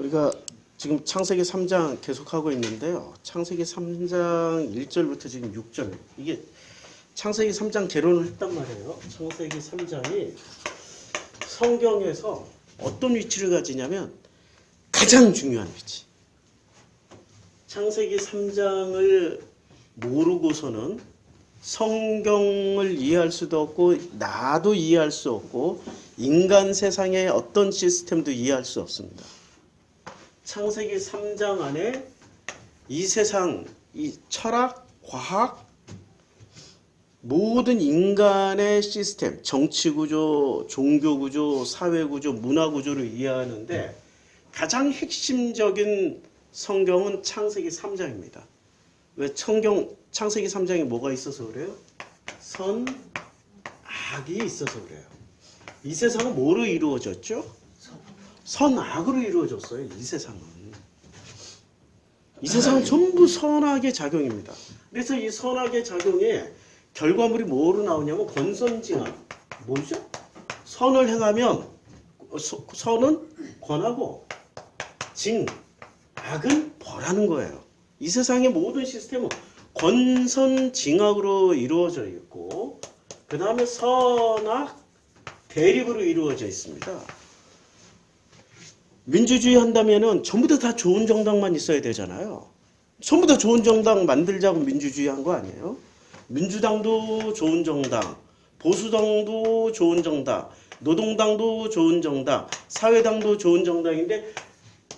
우리가 지금 창세기 3장 계속하고 있는데요. 창세기 3장 1절부터 지금 6절. 이게 창세기 3장 개론을 했단 말이에요. 창세기 3장이 성경에서 어떤 위치를 가지냐면 가장 중요한 위치. 창세기 3장을 모르고서는 성경을 이해할 수도 없고 나도 이해할 수 없고 인간 세상의 어떤 시스템도 이해할 수 없습니다. 창세기 3장 안에 이 세상, 이 철학, 과학, 모든 인간의 시스템, 정치구조, 종교구조, 사회구조, 문화구조를 이해하는데 가장 핵심적인 성경은 창세기 3장입니다. 왜 창세기 3장에 뭐가 있어서 그래요? 선, 악이 있어서 그래요. 이 세상은 뭐로 이루어졌죠? 선악으로 이루어졌어요. 이 세상은. 이 세상은 전부 선악의 작용입니다. 그래서 이 선악의 작용에 결과물이 뭐로 나오냐면 권선징악. 뭐죠? 선을 행하면 선은 권하고 악은 벌하는 거예요. 이 세상의 모든 시스템은 권선징악으로 이루어져 있고 그 다음에 선악 대립으로 이루어져 있습니다. 민주주의 한다면은 전부 다 좋은 정당만 있어야 되잖아요. 전부 다 좋은 정당 만들자고 민주주의 한 거 아니에요? 민주당도 좋은 정당, 보수당도 좋은 정당, 노동당도 좋은 정당, 사회당도 좋은 정당인데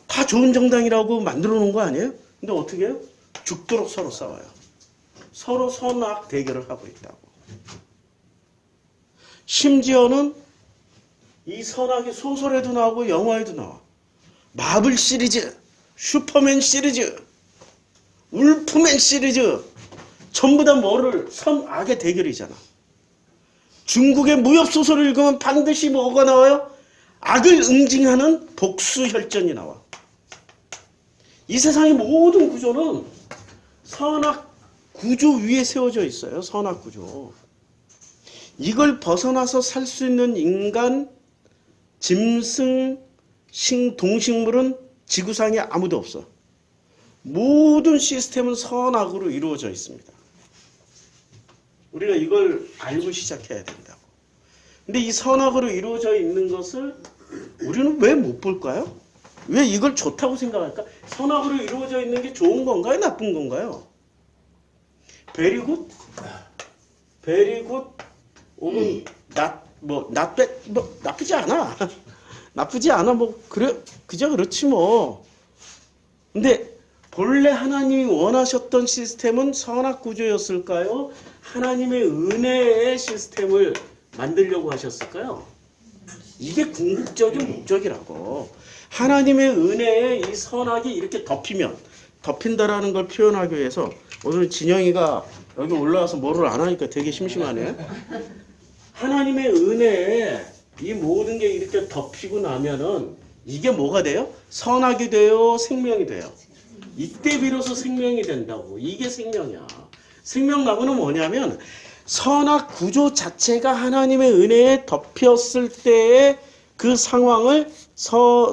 다 좋은 정당이라고 만들어 놓은 거 아니에요? 근데 어떻게 해요? 죽도록 서로 싸워요. 서로 선악 대결을 하고 있다고. 심지어는 이 선악이 소설에도 나오고 영화에도 나와. 마블 시리즈, 슈퍼맨 시리즈, 울프맨 시리즈 전부 다 뭐를 선악의 대결이잖아. 중국의 무협소설을 읽으면 반드시 뭐가 나와요? 악을 응징하는 복수혈전이 나와. 이 세상의 모든 구조는 선악 구조 위에 세워져 있어요. 선악 구조. 이걸 벗어나서 살 수 있는 인간, 짐승, 동식물은 지구상에 아무도 없어. 모든 시스템은 선악으로 이루어져 있습니다. 우리가 이걸 알고 시작해야 된다고. 근데 이 선악으로 이루어져 있는 것을 우리는 왜 못 볼까요? 왜 이걸 좋다고 생각할까? 선악으로 이루어져 있는 게 좋은 건가요? 나쁜 건가요? very good, 혹은 나쁘지 않아. 나쁘지 않아. 그저 그렇지 뭐. 근데 본래 하나님이 원하셨던 시스템은 선악 구조였을까요? 하나님의 은혜의 시스템을 만들려고 하셨을까요? 이게 궁극적인 목적이라고. 하나님의 은혜에 이 선악이 이렇게 덮인다라는 걸 표현하기 위해서 오늘 진영이가 여기 올라와서 뭐를 안 하니까 되게 심심하네. 하나님의 은혜에 이 모든 게 이렇게 덮이고 나면은 이게 뭐가 돼요? 선악이 돼요? 생명이 돼요? 이때 비로소 생명이 된다고. 이게 생명이야. 생명나무는 뭐냐면 선악 구조 자체가 하나님의 은혜에 덮였을 때의 그 상황을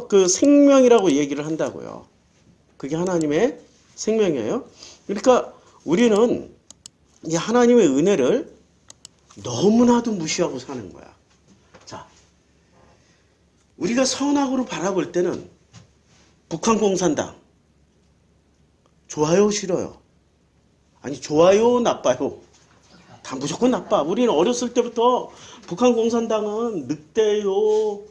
그 생명이라고 얘기를 한다고요. 그게 하나님의 생명이에요. 그러니까 우리는 이 하나님의 은혜를 너무나도 무시하고 사는 거야. 자, 우리가 선악으로 바라볼 때는 북한 공산당 좋아요, 싫어요? 아니, 좋아요, 나빠요? 다 무조건 나빠. 우리는 어렸을 때부터 북한 공산당은 늑대요,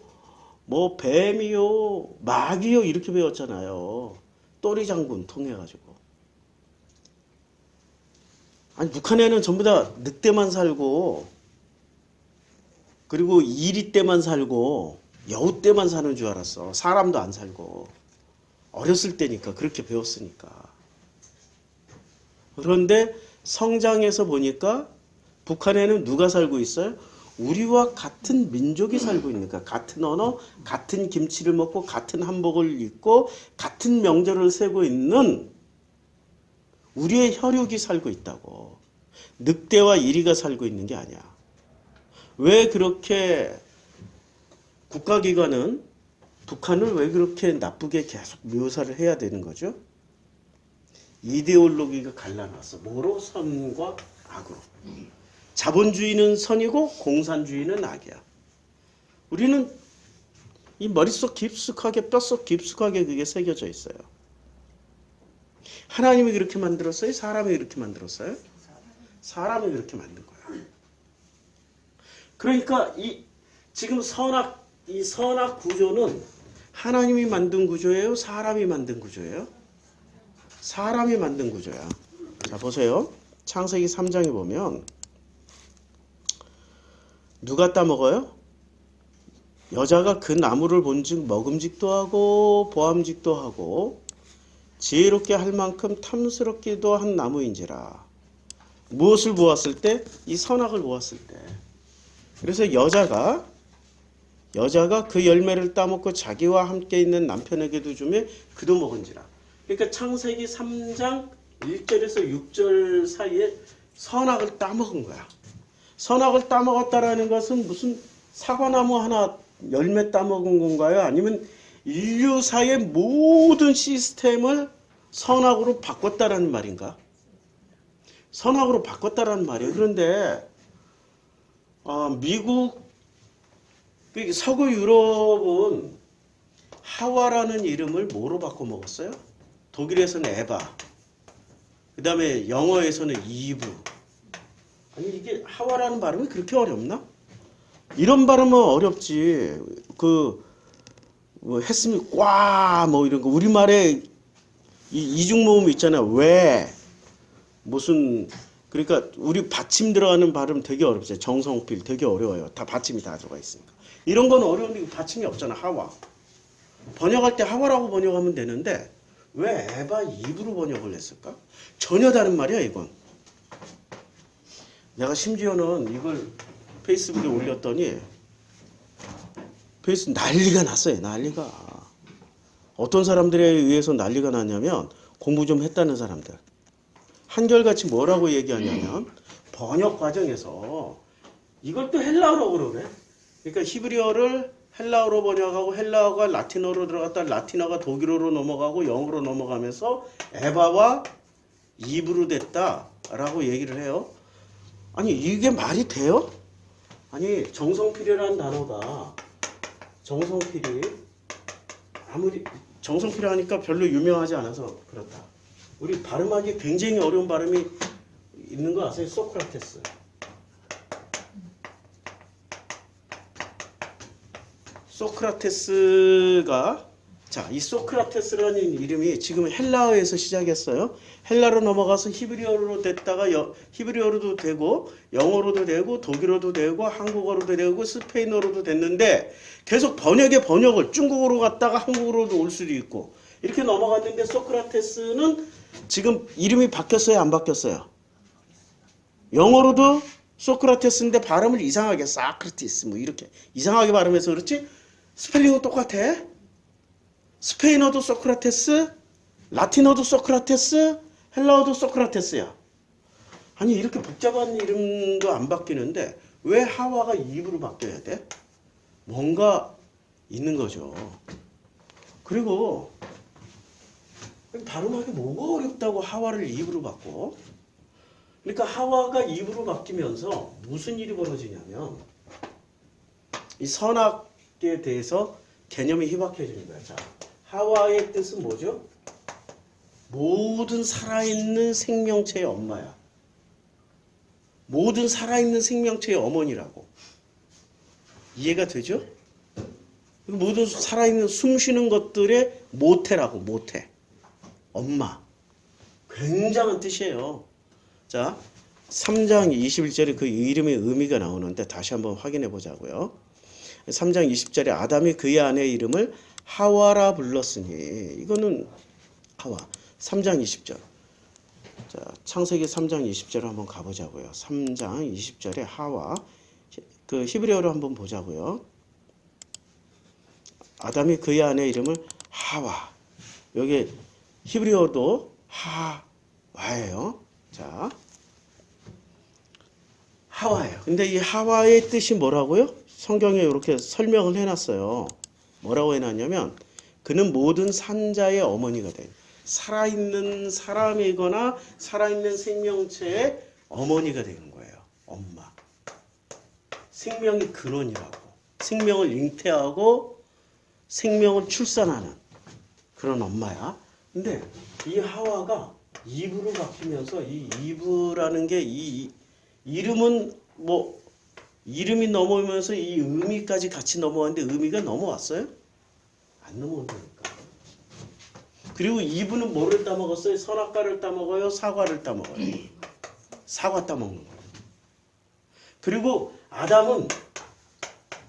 뱀이요, 마귀요 이렇게 배웠잖아요. 또리 장군 통해가지고. 아니, 북한에는 전부 다 늑대만 살고 그리고 이리 떼만 살고 여우 떼만 사는 줄 알았어. 사람도 안 살고. 어렸을 때니까 그렇게 배웠으니까. 그런데 성장해서 보니까 북한에는 누가 살고 있어요? 우리와 같은 민족이 살고 있는 거야. 같은 언어, 같은 김치를 먹고 같은 한복을 입고 같은 명절을 세고 있는 우리의 혈육이 살고 있다고. 늑대와 이리가 살고 있는 게 아니야. 왜 그렇게 국가기관은 북한을 왜 그렇게 나쁘게 계속 묘사를 해야 되는 거죠? 이데올로기가 갈라놨어. 뭐로? 선과 악으로. 자본주의는 선이고 공산주의는 악이야. 우리는 이 머릿속 깊숙하게 뼛속 깊숙하게 그게 새겨져 있어요. 하나님이 그렇게 만들었어요? 사람이 그렇게 만들었어요? 사람이 그렇게 만든 거야. 그러니까 지금 이 선악 구조는 하나님이 만든 구조예요? 사람이 만든 구조예요? 사람이 만든 구조야. 자, 보세요. 창세기 3장에 보면 누가 따먹어요? 여자가 그 나무를 본즉 먹음직도 하고 보암직도 하고 지혜롭게 할 만큼 탐스럽기도 한 나무인지라. 무엇을 보았을 때? 이 선악을 보았을 때. 그래서 여자가 그 열매를 따먹고 자기와 함께 있는 남편에게도 주며 그도 먹은지라. 그러니까 창세기 3장 1절에서 6절 사이에 선악을 따먹은 거야. 선악을 따먹었다라는 것은 무슨 사과나무 하나 열매 따먹은 건가요? 아니면 인류사의 모든 시스템을 선악으로 바꿨다라는 말인가? 선악으로 바꿨다라는 말이에요. 그런데 미국, 서구 유럽은 하와라는 이름을 뭐로 바꿔 먹었어요? 독일에서는 에바, 그 다음에 영어에서는 이브. 아니 이게 하와라는 발음이 그렇게 어렵나? 이런 발음은 어렵지. 뭐 했으면 꽈 이런 거 우리말에 이중모음 있잖아요. 왜 무슨 그러니까 우리 받침 들어가는 발음 되게 어렵죠. 정성필 되게 어려워요. 다 받침이 다 들어가 있으니까. 이런 건 어려운데 받침이 없잖아. 하와. 번역할 때 하와라고 번역하면 되는데 왜 에바 이브로 번역을 했을까? 전혀 다른 말이야 이건. 내가 심지어는 이걸 페이스북에 올렸더니 난리가 났어요. 난리가. 어떤 사람들에 의해서 난리가 났냐면 공부 좀 했다는 사람들. 한결같이 뭐라고 얘기하냐면 번역 과정에서 이걸 또 헬라어로 그러네. 그러니까 히브리어를 헬라어로 번역하고 헬라어가 라틴어로 들어갔다 라틴어가 독일어로 넘어가고 영어로 넘어가면서 에바와 이브로 됐다라고 얘기를 해요. 아니 이게 말이 돼요? 아니 정성필이라는 단어가 정성필이 아무리 정성필이 하니까 별로 유명하지 않아서 그렇다. 우리 발음하기 굉장히 어려운 발음이 있는 거 아세요? 소크라테스. 소크라테스가 이 소크라테스라는 이름이 지금 헬라어에서 시작했어요. 헬라로 넘어가서 히브리어로 됐다가 히브리어로도 되고 영어로도 되고 독일어도 되고 한국어로도 되고 스페인어로도 됐는데 계속 번역을 중국어로 갔다가 한국어로도 올 수도 있고 이렇게 넘어갔는데 소크라테스는 지금 이름이 바뀌었어요? 안 바뀌었어요? 영어로도 소크라테스인데 발음을 이상하게 사크라티스 이렇게 이상하게 발음해서 그렇지 스펠링은 똑같아. 스페인어도 소크라테스, 라틴어도 소크라테스, 헬라어도 소크라테스야. 아니 이렇게 복잡한 이름도 안 바뀌는데 왜 하와가 이브로 바뀌어야 돼? 뭔가 있는 거죠. 그리고 발음하기 뭐가 어렵다고 하와를 이브로 바꿔? 그러니까 하와가 이브로 바뀌면서 무슨 일이 벌어지냐면 이 선악에 대해서 개념이 희박해지는 거야. 자, 하와의 뜻은 뭐죠? 모든 살아있는 생명체의 엄마야. 모든 살아있는 생명체의 어머니라고. 이해가 되죠? 모든 살아있는 숨쉬는 것들의 모태라고. 모태. 엄마. 굉장한 뜻이에요. 자, 3장 21절에 그 이름의 의미가 나오는데 다시 한번 확인해 보자고요. 3장 20절에 아담이 그의 아내의 이름을 하와라 불렀으니 이거는 하와. 3장 20절. 자, 창세기 3장 20절을 한번 가보자고요. 3장 20절에 하와. 그 히브리어로 한번 보자고요. 아담이 그의 아내의 이름을 하와. 여기 히브리어도 하와예요. 자, 하와예요. 근데 이 하와의 뜻이 뭐라고요? 성경에 이렇게 설명을 해놨어요. 뭐라고 해놨냐면 그는 모든 산자의 어머니가 돼. 살아있는 사람이거나 살아있는 생명체의 어머니가 되는 거예요. 엄마. 생명이 근원이라고. 생명을 잉태하고 생명을 출산하는 그런 엄마야. 근데 이 하와가 이브로 바뀌면서 이 이브라는 게 이 이름은 뭐 이름이 넘어오면서 이 의미까지 같이 넘어왔는데 의미가 넘어왔어요? 안 넘어온다니까. 그리고 이브는 뭐를 따먹었어요? 선악과를 따먹어요? 사과를 따먹어요? 사과 따먹는 거예요. 그리고 아담은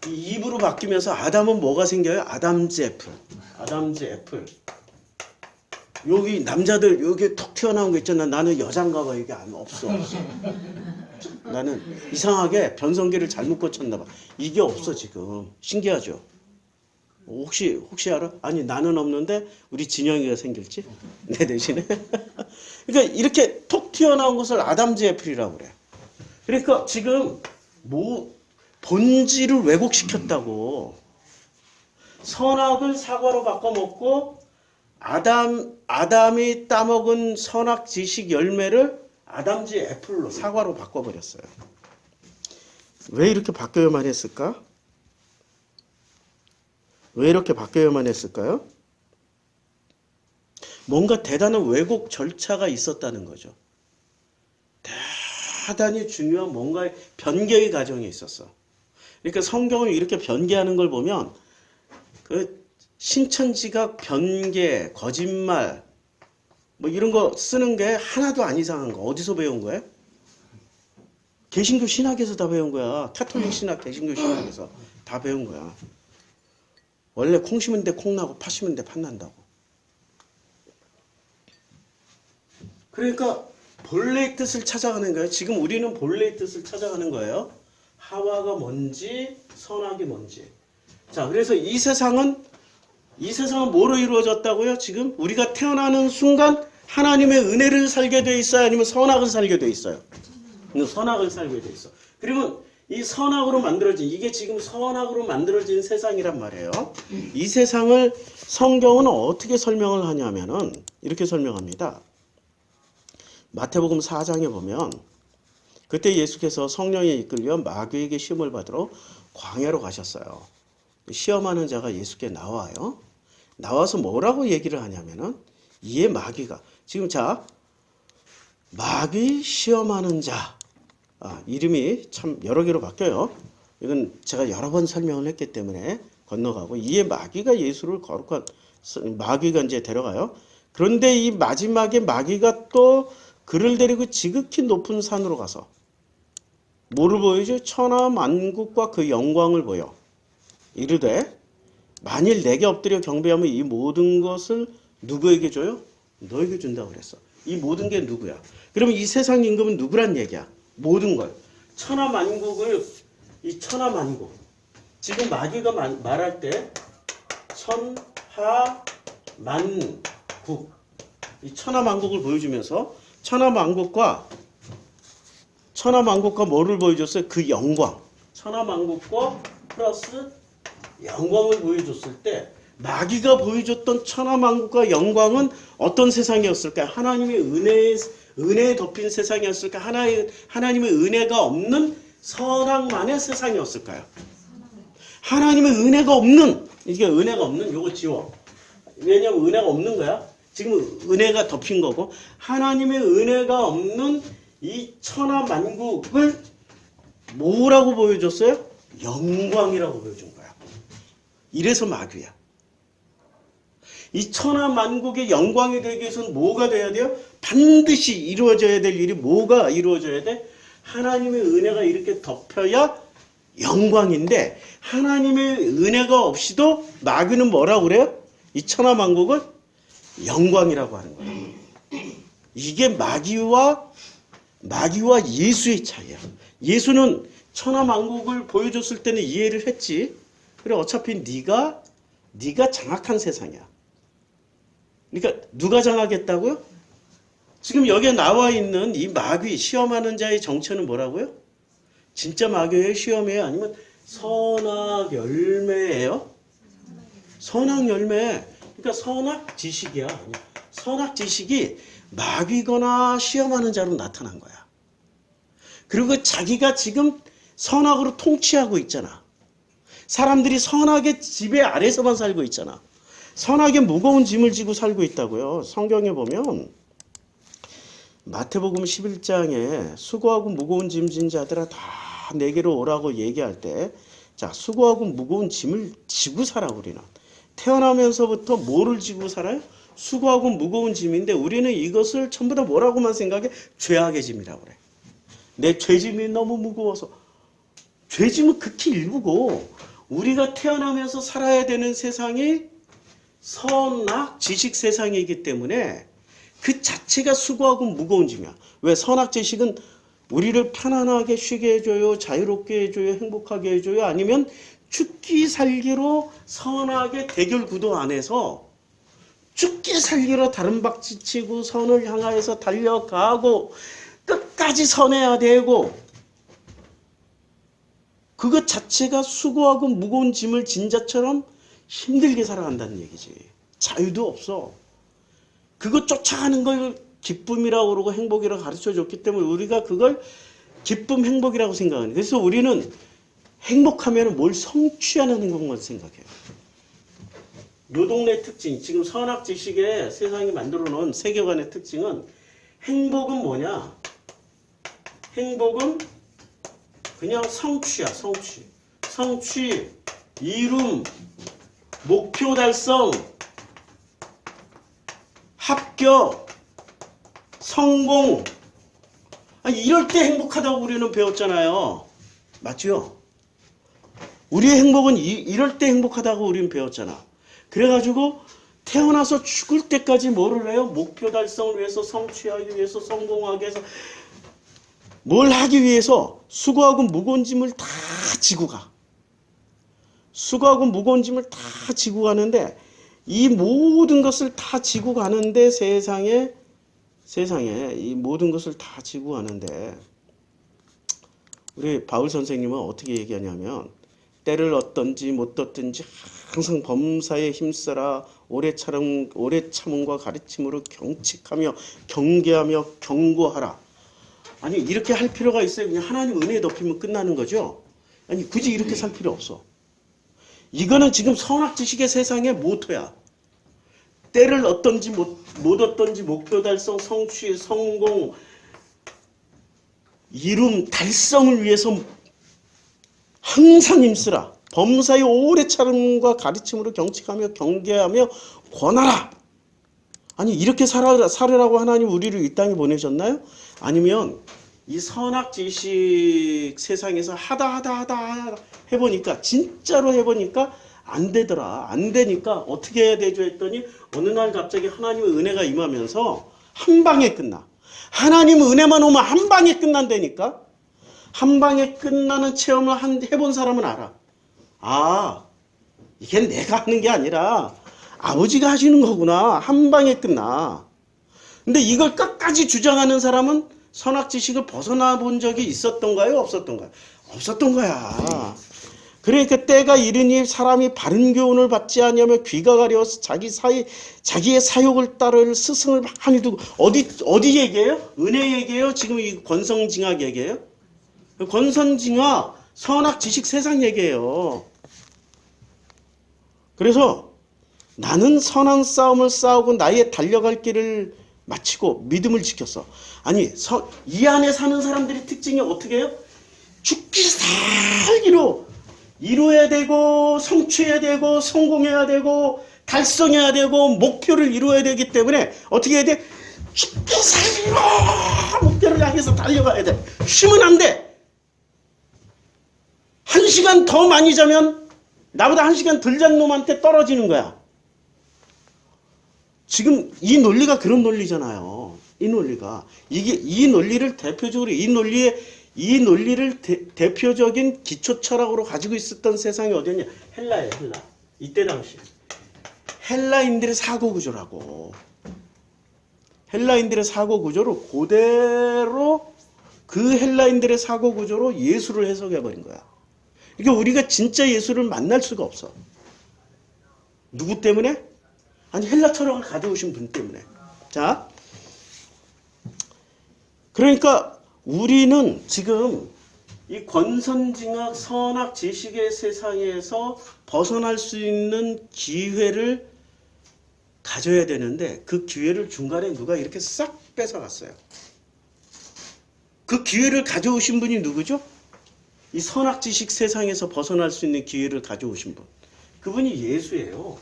이 이브로 바뀌면서 아담은 뭐가 생겨요? 아담즈 애플. 아담즈 애플. 여기 남자들 여기 톡 튀어나온 거 있잖아. 나는 여잔가 봐. 이게 없어. 나는 이상하게 변성기를 잘못 거쳤나 봐. 이게 없어 지금. 신기하죠? 혹시 알아? 아니 나는 없는데 우리 진영이가 생길지? 내 대신에. 그러니까 이렇게 톡 튀어나온 것을 아담즈 애플이라고 그래. 그러니까 지금 뭐 본질을 왜곡시켰다고. 선악을 사과로 바꿔 먹고 아담이 따먹은 선악 지식 열매를 아담즈 애플로 사과로 바꿔버렸어요. 왜 이렇게 바뀌어야만 했을까? 왜 이렇게 바뀌어야만 했을까요? 뭔가 대단한 왜곡 절차가 있었다는 거죠. 대단히 중요한 뭔가의 변개의 과정이 있었어. 그러니까 성경을 이렇게 변개하는 걸 보면 그 신천지가 변개, 거짓말 뭐 이런 거 쓰는 게 하나도 안 이상한 거. 어디서 배운 거예요? 개신교 신학에서 다 배운 거야. 카톨릭 신학, 개신교 신학에서 다 배운 거야. 원래 콩 심은 데 콩 나고 팥 심은 데 팥 난다고. 그러니까 본래의 뜻을 찾아가는 거예요. 지금 우리는 본래의 뜻을 찾아가는 거예요. 하와가 뭔지 선악이 뭔지. 자, 그래서 이 세상은 뭐로 이루어졌다고요? 지금 우리가 태어나는 순간 하나님의 은혜를 살게 돼 있어요? 아니면 선악을 살게 돼 있어요? 선악을 살게 돼 있어. 그러면 이 선악으로 만들어진, 이게 지금 선악으로 만들어진 세상이란 말이에요. 이 세상을 성경은 어떻게 설명을 하냐면은 이렇게 설명합니다. 마태복음 4장에 보면 그때 예수께서 성령에 이끌려 마귀에게 시험을 받으러 광야로 가셨어요. 시험하는 자가 예수께 나와요. 나와서 뭐라고 얘기를 하냐면은 이에 마귀가 지금 자 마귀 시험하는 자 이름이 참 여러 개로 바뀌어요. 이건 제가 여러 번 설명을 했기 때문에 건너가고 이에 마귀가 예수를 거룩한 마귀가 이제 데려가요. 그런데 이 마지막에 마귀가 또 그를 데리고 지극히 높은 산으로 가서 뭐를 보여줘? 천하 만국과 그 영광을 보여. 이르되 만일 내게 엎드려 경배하면 이 모든 것을 누구에게 줘요? 너에게 준다고 그랬어. 이 모든 게 누구야? 그러면 이 세상 임금은 누구란 얘기야? 모든 걸. 천하 만국을 이 천하 만국. 지금 마귀가 말할 때 천하 만국. 이 천하 만국을 보여주면서 천하 만국과 뭐를 보여줬어요? 그 영광. 천하 만국과 플러스 영광을 보여줬을 때 마귀가 보여줬던 천하만국과 영광은 어떤 세상이었을까요? 하나님의 은혜에 덮인 세상이었을까요? 하나님의 은혜가 없는 선악만의 세상이었을까요? 하나님의 은혜가 없는, 이게 은혜가 없는, 요거 지워. 왜냐면 은혜가 없는 거야. 지금 은혜가 덮인 거고 하나님의 은혜가 없는 이 천하만국을 뭐라고 보여줬어요? 영광이라고 보여준 거야. 이래서 마귀야. 이 천하만국의 영광이 되기 위해서는 뭐가 돼야 돼요? 반드시 이루어져야 될 일이 뭐가 이루어져야 돼? 하나님의 은혜가 이렇게 덮여야 영광인데 하나님의 은혜가 없이도 마귀는 뭐라고 그래요? 이 천하만국을 영광이라고 하는 거예요. 이게 마귀와 예수의 차이야. 예수는 천하만국을 보여줬을 때는 이해를 했지. 그래 어차피 네가 장악한 세상이야. 그러니까 누가 장악했다고요? 지금 여기에 나와 있는 이 마귀 시험하는 자의 정체는 뭐라고요? 진짜 마귀예요? 시험이에요? 아니면 선악 열매예요? 선악 열매, 그러니까 선악 지식이야. 선악 지식이 마귀거나 시험하는 자로 나타난 거야. 그리고 자기가 지금 선악으로 통치하고 있잖아. 사람들이 선악의 지배 아래서만 살고 있잖아. 선악의 무거운 짐을 지고 살고 있다고요. 성경에 보면 마태복음 11장에 수고하고 무거운 짐 진 자들아 다 내게로 오라고 얘기할 때, 자, 수고하고 무거운 짐을 지고 살아. 우리는 태어나면서부터 뭐를 지고 살아요? 수고하고 무거운 짐인데 우리는 이것을 전부 다 뭐라고만 생각해? 죄악의 짐이라고 그래. 내 죄짐이 너무 무거워서. 죄짐은 극히 일부고 우리가 태어나면서 살아야 되는 세상이 선악 지식 세상이기 때문에 그 자체가 수고하고 무거운 짐이야. 왜? 선악 지식은 우리를 편안하게 쉬게 해줘요, 자유롭게 해줘요, 행복하게 해줘요, 아니면 죽기 살기로 선악의 대결 구도 안에서 죽기 살기로 다른 박치 치고 선을 향하여서 달려가고 끝까지 선해야 되고, 그것 자체가 수고하고 무거운 짐을 진 자처럼 힘들게 살아간다는 얘기지. 자유도 없어. 그것 쫓아가는 걸 기쁨이라고 그러고 행복이라고 가르쳐 줬기 때문에 우리가 그걸 기쁨, 행복이라고 생각하는. 그래서 우리는 행복하면 뭘 성취하는 행복만 생각해요. 요 동네 특징, 지금 선악 지식의 세상이 만들어 놓은 세계관의 특징은, 행복은 뭐냐? 행복은 그냥 성취야, 성취. 성취, 이룸, 목표 달성, 합격, 성공. 아니, 이럴 때 행복하다고 우리는 배웠잖아요. 맞죠? 우리의 행복은 이럴 때 행복하다고 우리는 배웠잖아. 그래가지고 태어나서 죽을 때까지 뭐를 해요? 목표 달성을 위해서, 성취하기 위해서, 성공하기 위해서, 뭘 하기 위해서 수고하고 무거운 짐을 다 지고 가. 수고하고 무거운 짐을 다 지고 가는데, 이 모든 것을 다 지고 가는데, 세상에 이 모든 것을 다 지고 가는데, 우리 바울 선생님은 어떻게 얘기하냐면, 때를 얻든지 못 얻든지 항상 범사에 힘써라. 오래 참음과 가르침으로 경칙하며 경계하며 경고하라. 아니, 이렇게 할 필요가 있어요? 그냥 하나님 은혜에 덮이면 끝나는 거죠? 아니, 굳이 이렇게 살 필요 없어. 이거는 지금 선악 지식의 세상의 모토야. 때를 얻든지 못 얻든지 목표 달성, 성취, 성공, 이룸, 달성을 위해서 항상 힘쓰라. 범사의 오래 참음과 가르침으로 경칙하며 경계하며 권하라. 아니, 이렇게 살으라고 하나님 우리를 이 땅에 보내셨나요? 아니면 이 선악 지식 세상에서 하다 해보니까, 진짜로 해보니까 안 되더라. 안 되니까 어떻게 해야 되죠 했더니, 어느 날 갑자기 하나님의 은혜가 임하면서 한 방에 끝나. 하나님 은혜만 오면 한 방에 끝난다니까. 한 방에 끝나는 체험을 해본 사람은 알아. 아, 이게 내가 하는 게 아니라 아버지가 하시는 거구나. 한 방에 끝나. 근데 이걸 끝까지 주장하는 사람은 선악 지식을 벗어나 본 적이 있었던가요? 없었던가요? 없었던 거야. 그러니까 때가 이르니 사람이 바른 교훈을 받지 않으며 귀가 가려워서 자기의 사욕을 따를 스승을 많이 두고. 어디 얘기해요? 은혜 얘기해요? 지금 이 권성징악 얘기해요? 권선징악, 선악 지식 세상 얘기해요. 그래서 나는 선한 싸움을 싸우고 나의 달려갈 길을 마치고 믿음을 지켰어. 아니, 이 안에 사는 사람들의 특징이 어떻게 해요? 죽기 살기로 이루어야 되고, 성취해야 되고, 성공해야 되고, 달성해야 되고, 목표를 이루어야 되기 때문에 어떻게 해야 돼? 죽기 살기로 목표를 향해서 달려가야 돼. 쉬면 안 돼. 1시간 더 많이 자면 나보다 1시간 덜 잔 놈한테 떨어지는 거야. 지금 이 논리가 그런 논리잖아요. 이 논리가. 이 논리를 대표적으로, 이 논리를 대표적인 기초 철학으로 가지고 있었던 세상이 어디였냐? 헬라예요, 헬라. 이때 당시. 헬라인들의 사고 구조라고. 헬라인들의 사고 구조로 그대로 그 헬라인들의 사고 구조로 예수를 해석해 버린 거야. 그러니까 우리가 진짜 예수를 만날 수가 없어. 누구 때문에? 아니 헬라 철학을 가져오신 분 때문에. 자, 그러니까 우리는 지금 이 권선징악 선악 지식의 세상에서 벗어날 수 있는 기회를 가져야 되는데 그 기회를 중간에 누가 이렇게 싹 뺏어갔어요. 그 기회를 가져오신 분이 누구죠? 이 선악 지식 세상에서 벗어날 수 있는 기회를 가져오신 분. 그분이 예수예요.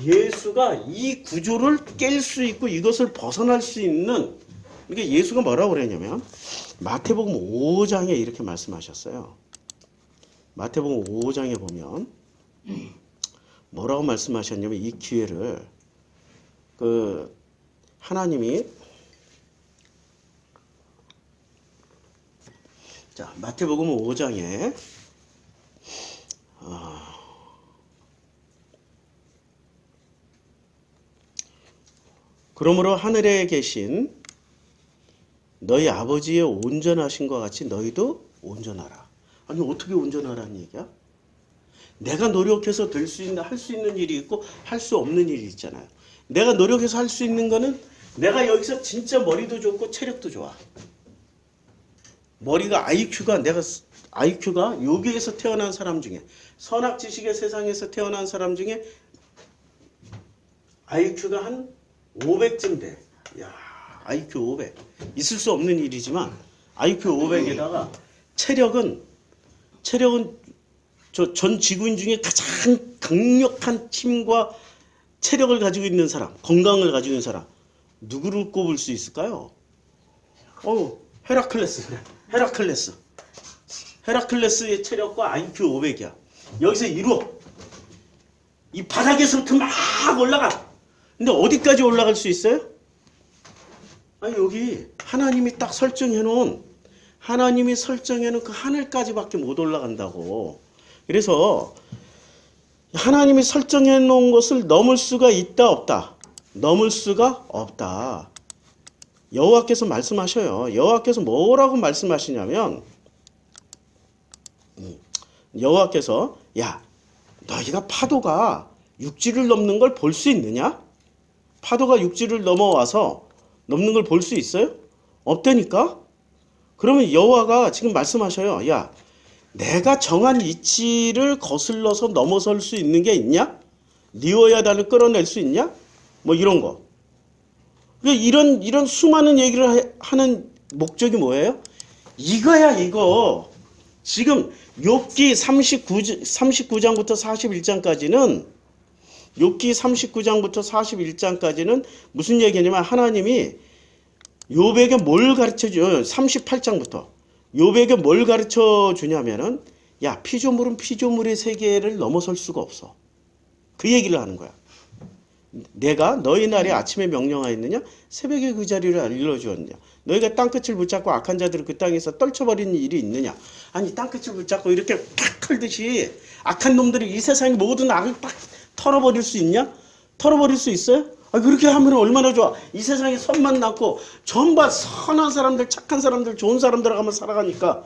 예수가 이 구조를 깰 수 있고 이것을 벗어날 수 있는, 그러니까 예수가 뭐라고 그랬냐면 마태복음 5장에 이렇게 말씀하셨어요. 마태복음 5장에 보면 뭐라고 말씀하셨냐면 이 기회를 하나님이 자 마태복음 5장에 그러므로 하늘에 계신 너희 아버지의 온전하신 것 같이 너희도 온전하라. 아니 어떻게 온전하라는 얘기야? 내가 노력해서 될 수 있는, 할 수 있는 일이 있고 할 수 없는 일이 있잖아요. 내가 노력해서 할 수 있는 거는 내가 여기서 진짜 머리도 좋고 체력도 좋아. 머리가 IQ가 여기에서 태어난 사람 중에, 선악 지식의 세상에서 태어난 사람 중에 IQ가 한 500쯤 돼. 야, IQ 500. 있을 수 없는 일이지만 IQ 500에다가 체력은 전 지구인 중에 가장 강력한 힘과 체력을 가지고 있는 사람, 건강을 가지고 있는 사람, 누구를 꼽을 수 있을까요? 헤라클레스. 헤라클레스의 체력과 IQ 500이야. 여기서 이루어. 이 바닥에서부터 막 올라가. 근데 어디까지 올라갈 수 있어요? 아니 여기 하나님이 딱 하나님이 설정해놓은 그 하늘까지밖에 못 올라간다고. 그래서 하나님이 설정해 놓은 것을 넘을 수가 있다 없다? 넘을 수가 없다. 여호와께서 말씀하셔요. 여호와께서 뭐라고 말씀하시냐면 여호와께서 야 너희가 파도가 육지를 넘는 걸 볼 수 있느냐? 파도가 육지를 넘어와서 넘는 걸 볼 수 있어요? 없다니까? 그러면 여호와가 지금 말씀하셔요. 야 내가 정한 이치를 거슬러서 넘어설 수 있는 게 있냐? 리오야단을 끌어낼 수 있냐? 뭐 이런 거. 이런 수많은 얘기를 하는 목적이 뭐예요? 이거야 이거. 지금 욥기 39장부터 41장까지는 욥기 39장부터 41장까지는 무슨 얘기냐면 하나님이 욥에게 뭘 가르쳐줘요? 38장부터 욥에게 뭘 가르쳐 주냐면은 야 피조물은 피조물의 세계를 넘어설 수가 없어. 그 얘기를 하는 거야. 내가 너희 날에 아침에 명령하였느냐? 새벽에 그 자리를 알려주었느냐? 너희가 땅끝을 붙잡고 악한 자들을 그 땅에서 떨쳐버리는 일이 있느냐? 아니 땅끝을 붙잡고 이렇게 팍 털듯이 악한 놈들이 이 세상의 모든 악을 딱 털어버릴 수 있냐? 털어버릴 수 있어요? 그렇게 하면 얼마나 좋아. 이 세상에 선만 남고 전부 선한 사람들, 착한 사람들, 좋은 사람들 하면 살아가니까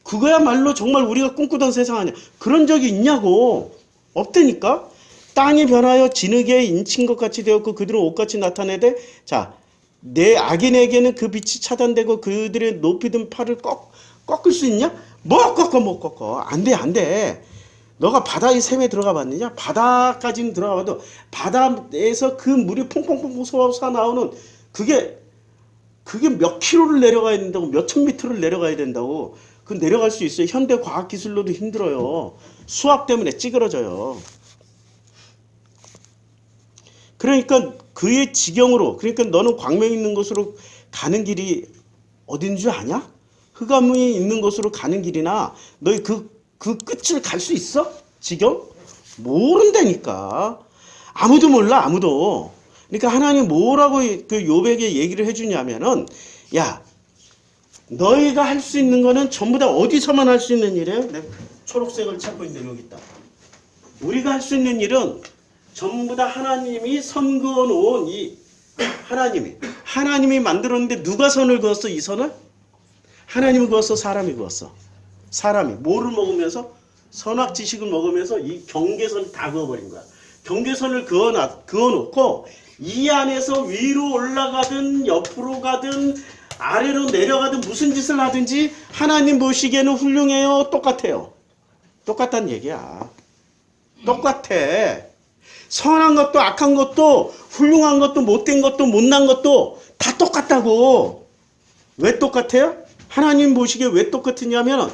그거야말로 정말 우리가 꿈꾸던 세상 아니야. 그런 적이 있냐고. 없다니까. 땅이 변하여 진흙에 인친 것 같이 되었고 그들은 옷같이 나타내되 자, 내 악인에게는 그 빛이 차단되고 그들의 높이 든 팔을 꺾을 수 있냐? 못 꺾어. 안 돼. 너가 바다의 샘에 들어가 봤느냐? 바다까지는 들어가 봐도 바다에서 그 물이 퐁퐁퐁 솟아 나오는 그게 몇 킬로를 내려가야 된다고, 몇 천 미터를 내려가야 된다고. 그 내려갈 수 있어요. 현대 과학 기술로도 힘들어요. 수압 때문에 찌그러져요. 그러니까 그의 지경으로, 그러니까 너는 광명이 있는 곳으로 가는 길이 어딘 줄 아냐? 흑암이 있는 곳으로 가는 길이나 너희 그 끝을 갈 수 있어? 지경? 모른다니까. 아무도 몰라, 아무도. 그러니까 하나님 뭐라고 그 욥에게 얘기를 해주냐면은 야 너희가 할 수 있는 거는 전부 다 어디서만 할 수 있는 일이에요? 내가 초록색을 찾고 있는데 여기 있다. 우리가 할 수 있는 일은 전부 다 하나님이 선 그어 놓은 이 하나님이 만들었는데 누가 선을 그었어? 이 선을? 하나님이 그었어? 사람이 그었어? 사람이 뭐를 먹으면서? 선악 지식을 먹으면서 이 경계선을 다 그어버린 거야. 경계선을 그어놓고 이 안에서 위로 올라가든 옆으로 가든 아래로 내려가든 무슨 짓을 하든지 하나님 보시기에는 훌륭해요? 똑같아요? 똑같다는 얘기야. 똑같아. 선한 것도 악한 것도 훌륭한 것도 못된 것도 못난 것도 다 똑같다고. 왜 똑같아요? 하나님 보시기에 왜 똑같으냐면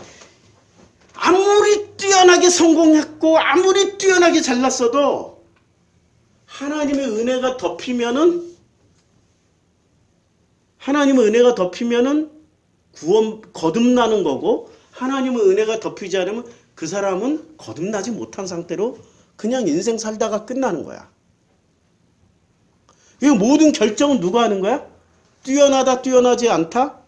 아무리 뛰어나게 성공했고 아무리 뛰어나게 잘났어도 하나님의 은혜가 덮이면은 구원 거듭나는 거고 하나님의 은혜가 덮이지 않으면 그 사람은 거듭나지 못한 상태로 그냥 인생 살다가 끝나는 거야. 이 모든 결정은 누가 하는 거야? 뛰어나다 뛰어나지 않다?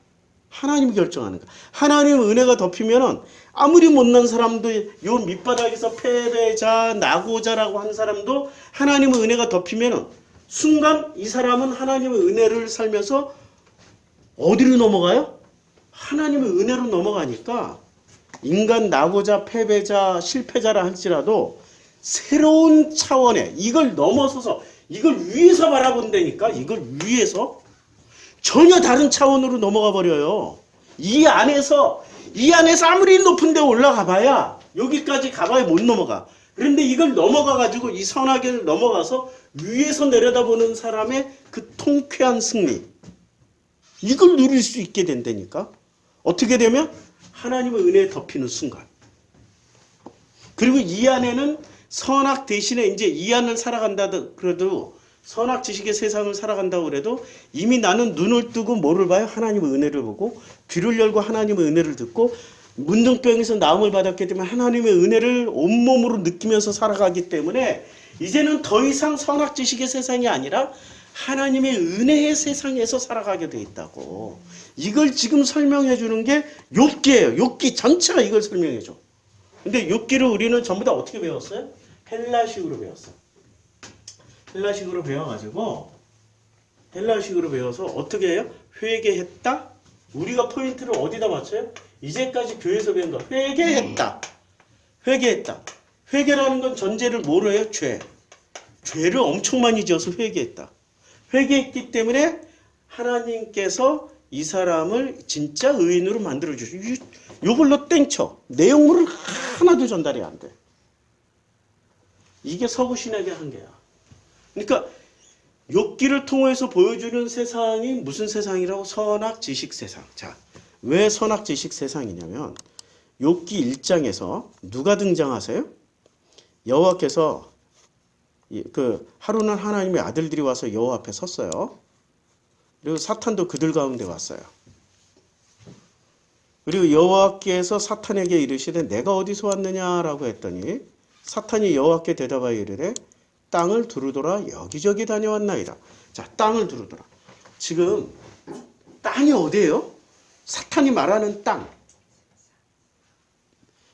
하나님이 결정하는 거야. 하나님의 은혜가 덮이면은 아무리 못난 사람도 요 밑바닥에서 패배자, 낙오자라고 한 사람도 하나님의 은혜가 덮이면은 순간 이 사람은 하나님의 은혜를 살면서 어디로 넘어가요? 하나님의 은혜로 넘어가니까 인간 낙오자, 패배자, 실패자라 할지라도 새로운 차원에 이걸 넘어서서 이걸 위에서 바라본다니까 이걸 위에서 전혀 다른 차원으로 넘어가 버려요. 이 안에서 아무리 높은 데 올라가 봐야 여기까지 가봐야 못 넘어가. 그런데 이걸 넘어가 가지고 이 선악을 넘어가서 위에서 내려다보는 사람의 그 통쾌한 승리 이걸 누릴 수 있게 된다니까. 어떻게 되면 하나님의 은혜에 덮이는 순간. 그리고 이 안에는 선악 대신에 이제 이 안을 살아간다 그래도 선악 지식의 세상을 살아간다고 그래도 이미 나는 눈을 뜨고 뭐를 봐요? 하나님의 은혜를 보고 귀를 열고 하나님의 은혜를 듣고 문둥병에서 나음을 받았기 때문에 하나님의 은혜를 온몸으로 느끼면서 살아가기 때문에 이제는 더 이상 선악 지식의 세상이 아니라 하나님의 은혜의 세상에서 살아가게 돼 있다고. 이걸 지금 설명해 주는 게 욥기예요. 욥기 전체가 이걸 설명해 줘. 근데 욥기를 우리는 전부 다 어떻게 배웠어요? 헬라식으로 배웠어. 헬라식으로 배워서 어떻게 해요? 회개했다? 우리가 포인트를 어디다 맞춰요? 이제까지 교회에서 배운 거. 회개했다. 회개라는 건 전제를 뭐로 해요? 죄를 엄청 많이 지어서 회개했다. 회개했기 때문에 하나님께서 이 사람을 진짜 의인으로 만들어주시고 이걸로 땡쳐. 내용물을 하나도 전달이 안 돼. 이게 서구신학의 한계야. 그러니까 욥기를 통해서 보여주는 세상이 무슨 세상이라고? 선악 지식 세상. 자, 왜 선악 지식 세상이냐면 욥기 1장에서 누가 등장하세요? 여호와께서 하루는 하나님의 아들들이 와서 여호와 앞에 섰어요. 그리고 사탄도 그들 가운데 왔어요. 그리고 여호와께서 사탄에게 이르시되 내가 어디서 왔느냐라고 했더니 사탄이 여호와께 대답하여 이르되 땅을 두루돌아 여기저기 다녀왔나이다. 자, 땅을 두루돌아. 지금 땅이 어디예요? 사탄이 말하는 땅.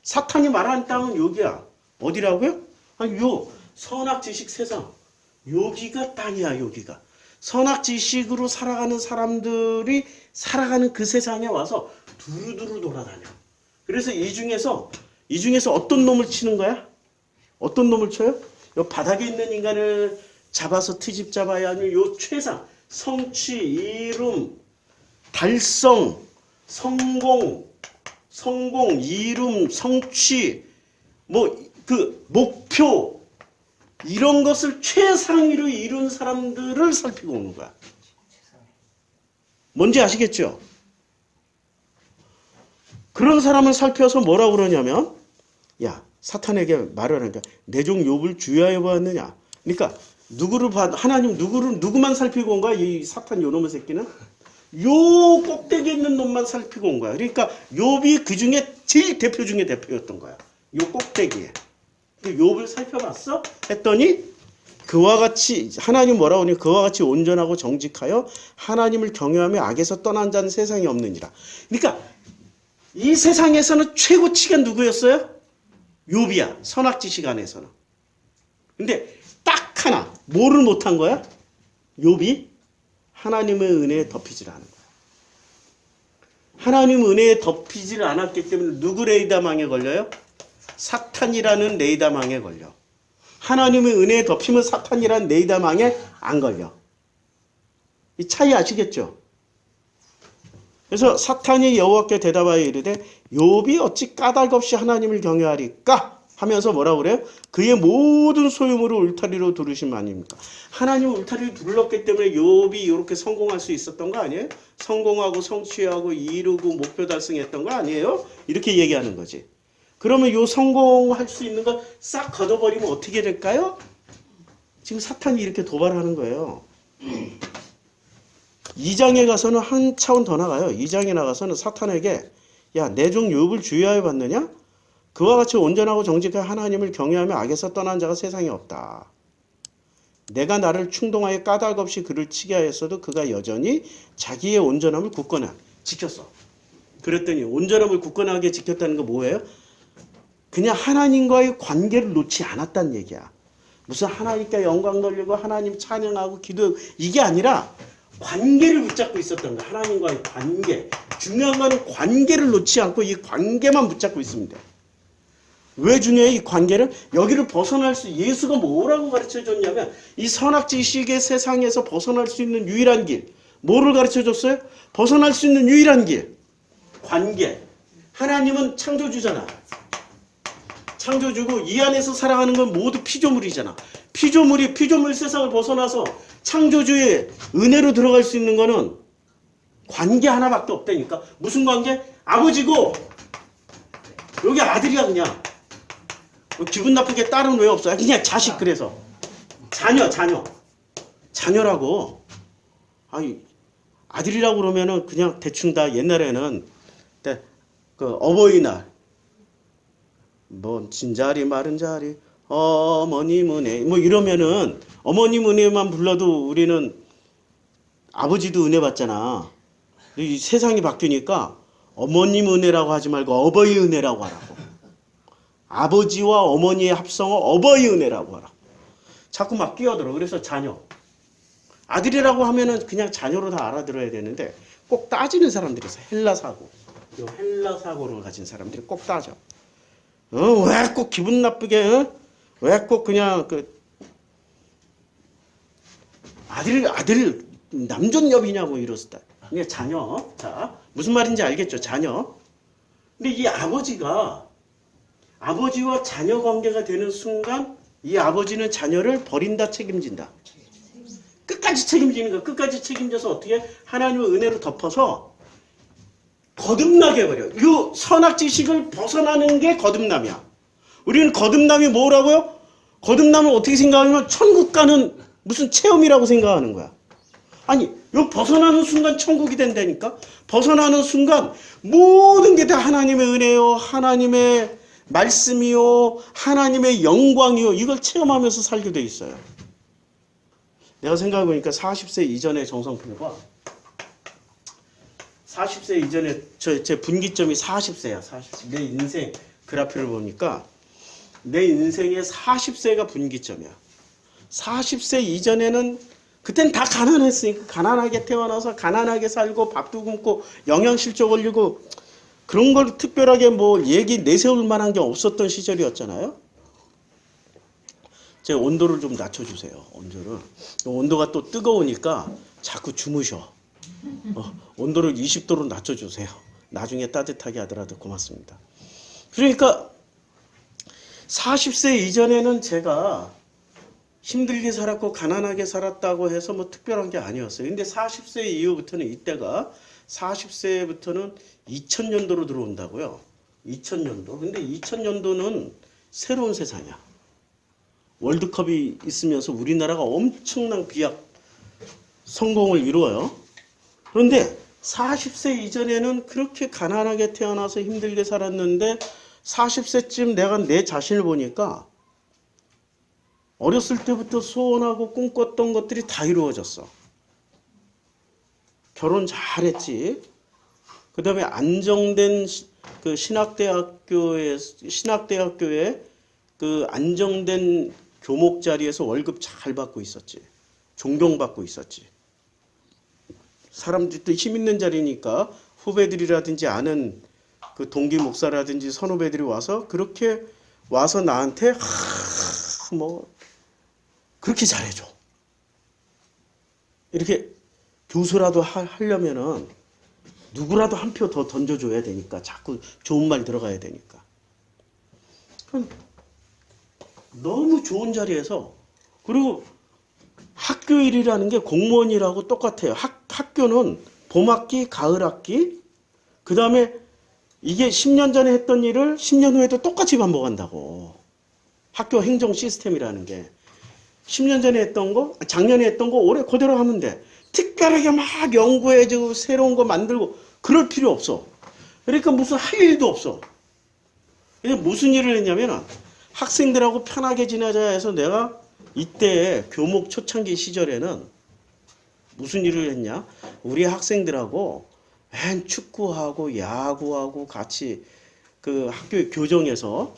사탄이 말하는 땅은 여기야. 어디라고요? 아니, 선악 지식 세상. 여기가 땅이야, 여기가. 선악 지식으로 살아가는 사람들이 살아가는 그 세상에 와서 두루두루 돌아다녀. 그래서 이 중에서 어떤 놈을 치는 거야? 어떤 놈을 쳐요? 요 바닥에 있는 인간을 잡아서 트집 잡아야 하는 요 최상, 성취, 이룸, 달성, 성공, 이룸, 성취, 목표, 이런 것을 최상위로 이룬 사람들을 살피고 오는 거야. 뭔지 아시겠죠? 그런 사람을 살펴서 뭐라고 그러냐면, 야, 사탄에게 말을 하니까 내 종 욥을 주의하여 보았느냐. 그러니까 하나님 누구만 살피고 온 거야? 이 사탄 요놈의 새끼는 요 꼭대기에 있는 놈만 살피고 온 거야. 그러니까 욥이 그 중에 제일 대표 중에 대표였던 거야. 요 꼭대기에. 욥을 살펴봤어? 했더니 그와 같이 하나님 뭐라고 하니 그와 같이 온전하고 정직하여 하나님을 경외하며 악에서 떠난 자는 세상에 없느니라. 그러니까 이 세상에서는 최고치가 누구였어요? 욥이야. 선악지식 안에서는. 근데 딱 하나 뭐를 못한 거야? 욥이 하나님의 은혜에 덮이질 않은 거야. 하나님의 은혜에 덮이질 않았기 때문에 누구 레이더망에 걸려요? 사탄이라는 레이다망에 걸려. 하나님의 은혜에 덮이면 사탄이라는 레이다망에 안 걸려. 이 차이 아시겠죠? 그래서 사탄이 여호와께 대답하여 이르되 욥이 어찌 까닭 없이 하나님을 경외하리까 하면서 뭐라고 그래요? 그의 모든 소유물을 울타리로 두르신 아닙니까? 하나님은 울타리를 둘렀기 때문에 욥이 이렇게 성공할 수 있었던 거 아니에요? 성공하고 성취하고 이루고 목표 달성했던 거 아니에요? 이렇게 얘기하는 거지. 그러면 요 성공할 수 있는 거 싹 걷어버리면 어떻게 될까요? 지금 사탄이 이렇게 도발하는 거예요. 2장에 가서는 한 차원 더 나가요. 2장에 나가서는 사탄에게 야, 내 종 욥을 주의하여 봤느냐? 그와 같이 온전하고 정직하게 하나님을 경외하며 악에서 떠난 자가 세상에 없다. 내가 나를 충동하여 까닭 없이 그를 치게 하였어도 그가 여전히 자기의 온전함을 굳건하게 지켰어. 그랬더니 온전함을 굳건하게 지켰다는 거 뭐예요? 그냥 하나님과의 관계를 놓지 않았다는 얘기야. 무슨 하나님께 영광 돌리고 하나님 찬양하고 기도 이게 아니라 관계를 붙잡고 있었던 거야. 하나님과의 관계. 중요한 거는 관계를 놓지 않고 이 관계만 붙잡고 있습니다. 왜 중요해? 이 관계를 여기를 벗어날 수 예수가 뭐라고 가르쳐줬냐면 이 선악지식의 세상에서 벗어날 수 있는 유일한 길 뭐를 가르쳐줬어요? 벗어날 수 있는 유일한 길 관계. 하나님은 창조주잖아. 창조주고 이 안에서 살아가는 건 모두 피조물이잖아. 피조물 세상을 벗어나서 창조주의 은혜로 들어갈 수 있는 거는 관계 하나밖에 없다니까. 무슨 관계? 아버지고 여기 아들이야 그냥. 기분 나쁘게 딸은 왜 없어요? 그냥 자식. 그래서 자녀라고. 아니 아들이라고 그러면은 그냥 대충 다 옛날에는 그 어버이날 뭐 진자리 마른자리 어머님 은혜 뭐 이러면은 어머님 은혜만 불러도 우리는 아버지도 은혜 받잖아. 이 세상이 바뀌니까 어머님 은혜라고 하지 말고 어버이 은혜라고 하라고. 아버지와 어머니의 합성어 어버이 은혜라고 하라. 자꾸 막 끼어들어. 그래서 자녀. 아들이라고 하면은 그냥 자녀로 다 알아들어야 되는데 꼭 따지는 사람들이 있어. 헬라사고. 요 헬라사고를 가진 사람들이 꼭 따져. 왜 꼭 기분 나쁘게, 왜 꼭 그냥 아들 남존여비냐고 이러시다. 그냥 자녀. 자, 무슨 말인지 알겠죠? 자녀. 근데 이 아버지와 자녀 관계가 되는 순간 이 아버지는 자녀를 버린다, 책임진다. 끝까지 책임지는 거야. 끝까지 책임져서 어떻게 하나님의 은혜로 덮어서 거듭나게 해버려. 이 선악지식을 벗어나는 게 거듭남이야. 우리는 거듭남이 뭐라고요? 거듭남을 어떻게 생각하면 천국 가는 무슨 체험이라고 생각하는 거야. 아니, 요 벗어나는 순간 천국이 된다니까? 벗어나는 순간 모든 게 다 하나님의 은혜요, 하나님의 말씀이요, 하나님의 영광이요. 이걸 체험하면서 살게 돼 있어요. 내가 생각해보니까 40세 이전의 정성필과 40세 이전에 제 분기점이 40세야. 40세. 내 인생 그래프를 보니까 내 인생의 40세가 분기점이야. 40세 이전에는 그땐 다 가난했으니까 가난하게 태어나서 가난하게 살고 밥도 굶고 영양실조 걸리고 그런 걸 특별하게 뭐 얘기 내세울 만한 게 없었던 시절이었잖아요. 제 온도를 좀 낮춰주세요. 온도를. 온도가 또 뜨거우니까 자꾸 주무셔. 온도를 20도로 낮춰주세요. 나중에 따뜻하게 하더라도 고맙습니다. 그러니까 40세 이전에는 제가 힘들게 살았고 가난하게 살았다고 해서 뭐 특별한 게 아니었어요. 근데 40세 이후부터는 이때가 40세부터는 2000년도로 들어온다고요. 2000년도. 근데 2000년도는 새로운 세상이야. 월드컵이 있으면서 우리나라가 엄청난 비약 성공을 이루어요. 그런데 40세 이전에는 그렇게 가난하게 태어나서 힘들게 살았는데 40세쯤 내가 내 자신을 보니까 어렸을 때부터 소원하고 꿈꿨던 것들이 다 이루어졌어. 결혼 잘했지. 그 다음에 안정된 그 신학대학교에 그 안정된 교목 자리에서 월급 잘 받고 있었지. 존경받고 있었지. 사람들도 힘 있는 자리니까 후배들이라든지 아는 그 동기 목사라든지 선후배들이 와서 그렇게 와서 나한테 뭐 그렇게 잘해줘. 이렇게 교수라도 하려면은 누구라도 한 표 더 던져줘야 되니까 자꾸 좋은 말 들어가야 되니까. 너무 좋은 자리에서 그리고 학교 일이라는 게 공무원이라고 똑같아요. 학교는 봄학기, 가을학기 그 다음에 이게 10년 전에 했던 일을 10년 후에도 똑같이 반복한다고. 학교 행정 시스템이라는 게 10년 전에 했던 거, 작년에 했던 거 올해 그대로 하면 돼. 특별하게 막 연구해주고 새로운 거 만들고 그럴 필요 없어. 그러니까 무슨 할 일도 없어. 그래서 무슨 일을 했냐면 학생들하고 편하게 지내자 해서 내가 이때 교목 초창기 시절에는 무슨 일을 했냐? 우리 학생들하고 맨 축구하고 야구하고 같이 그 학교 교정에서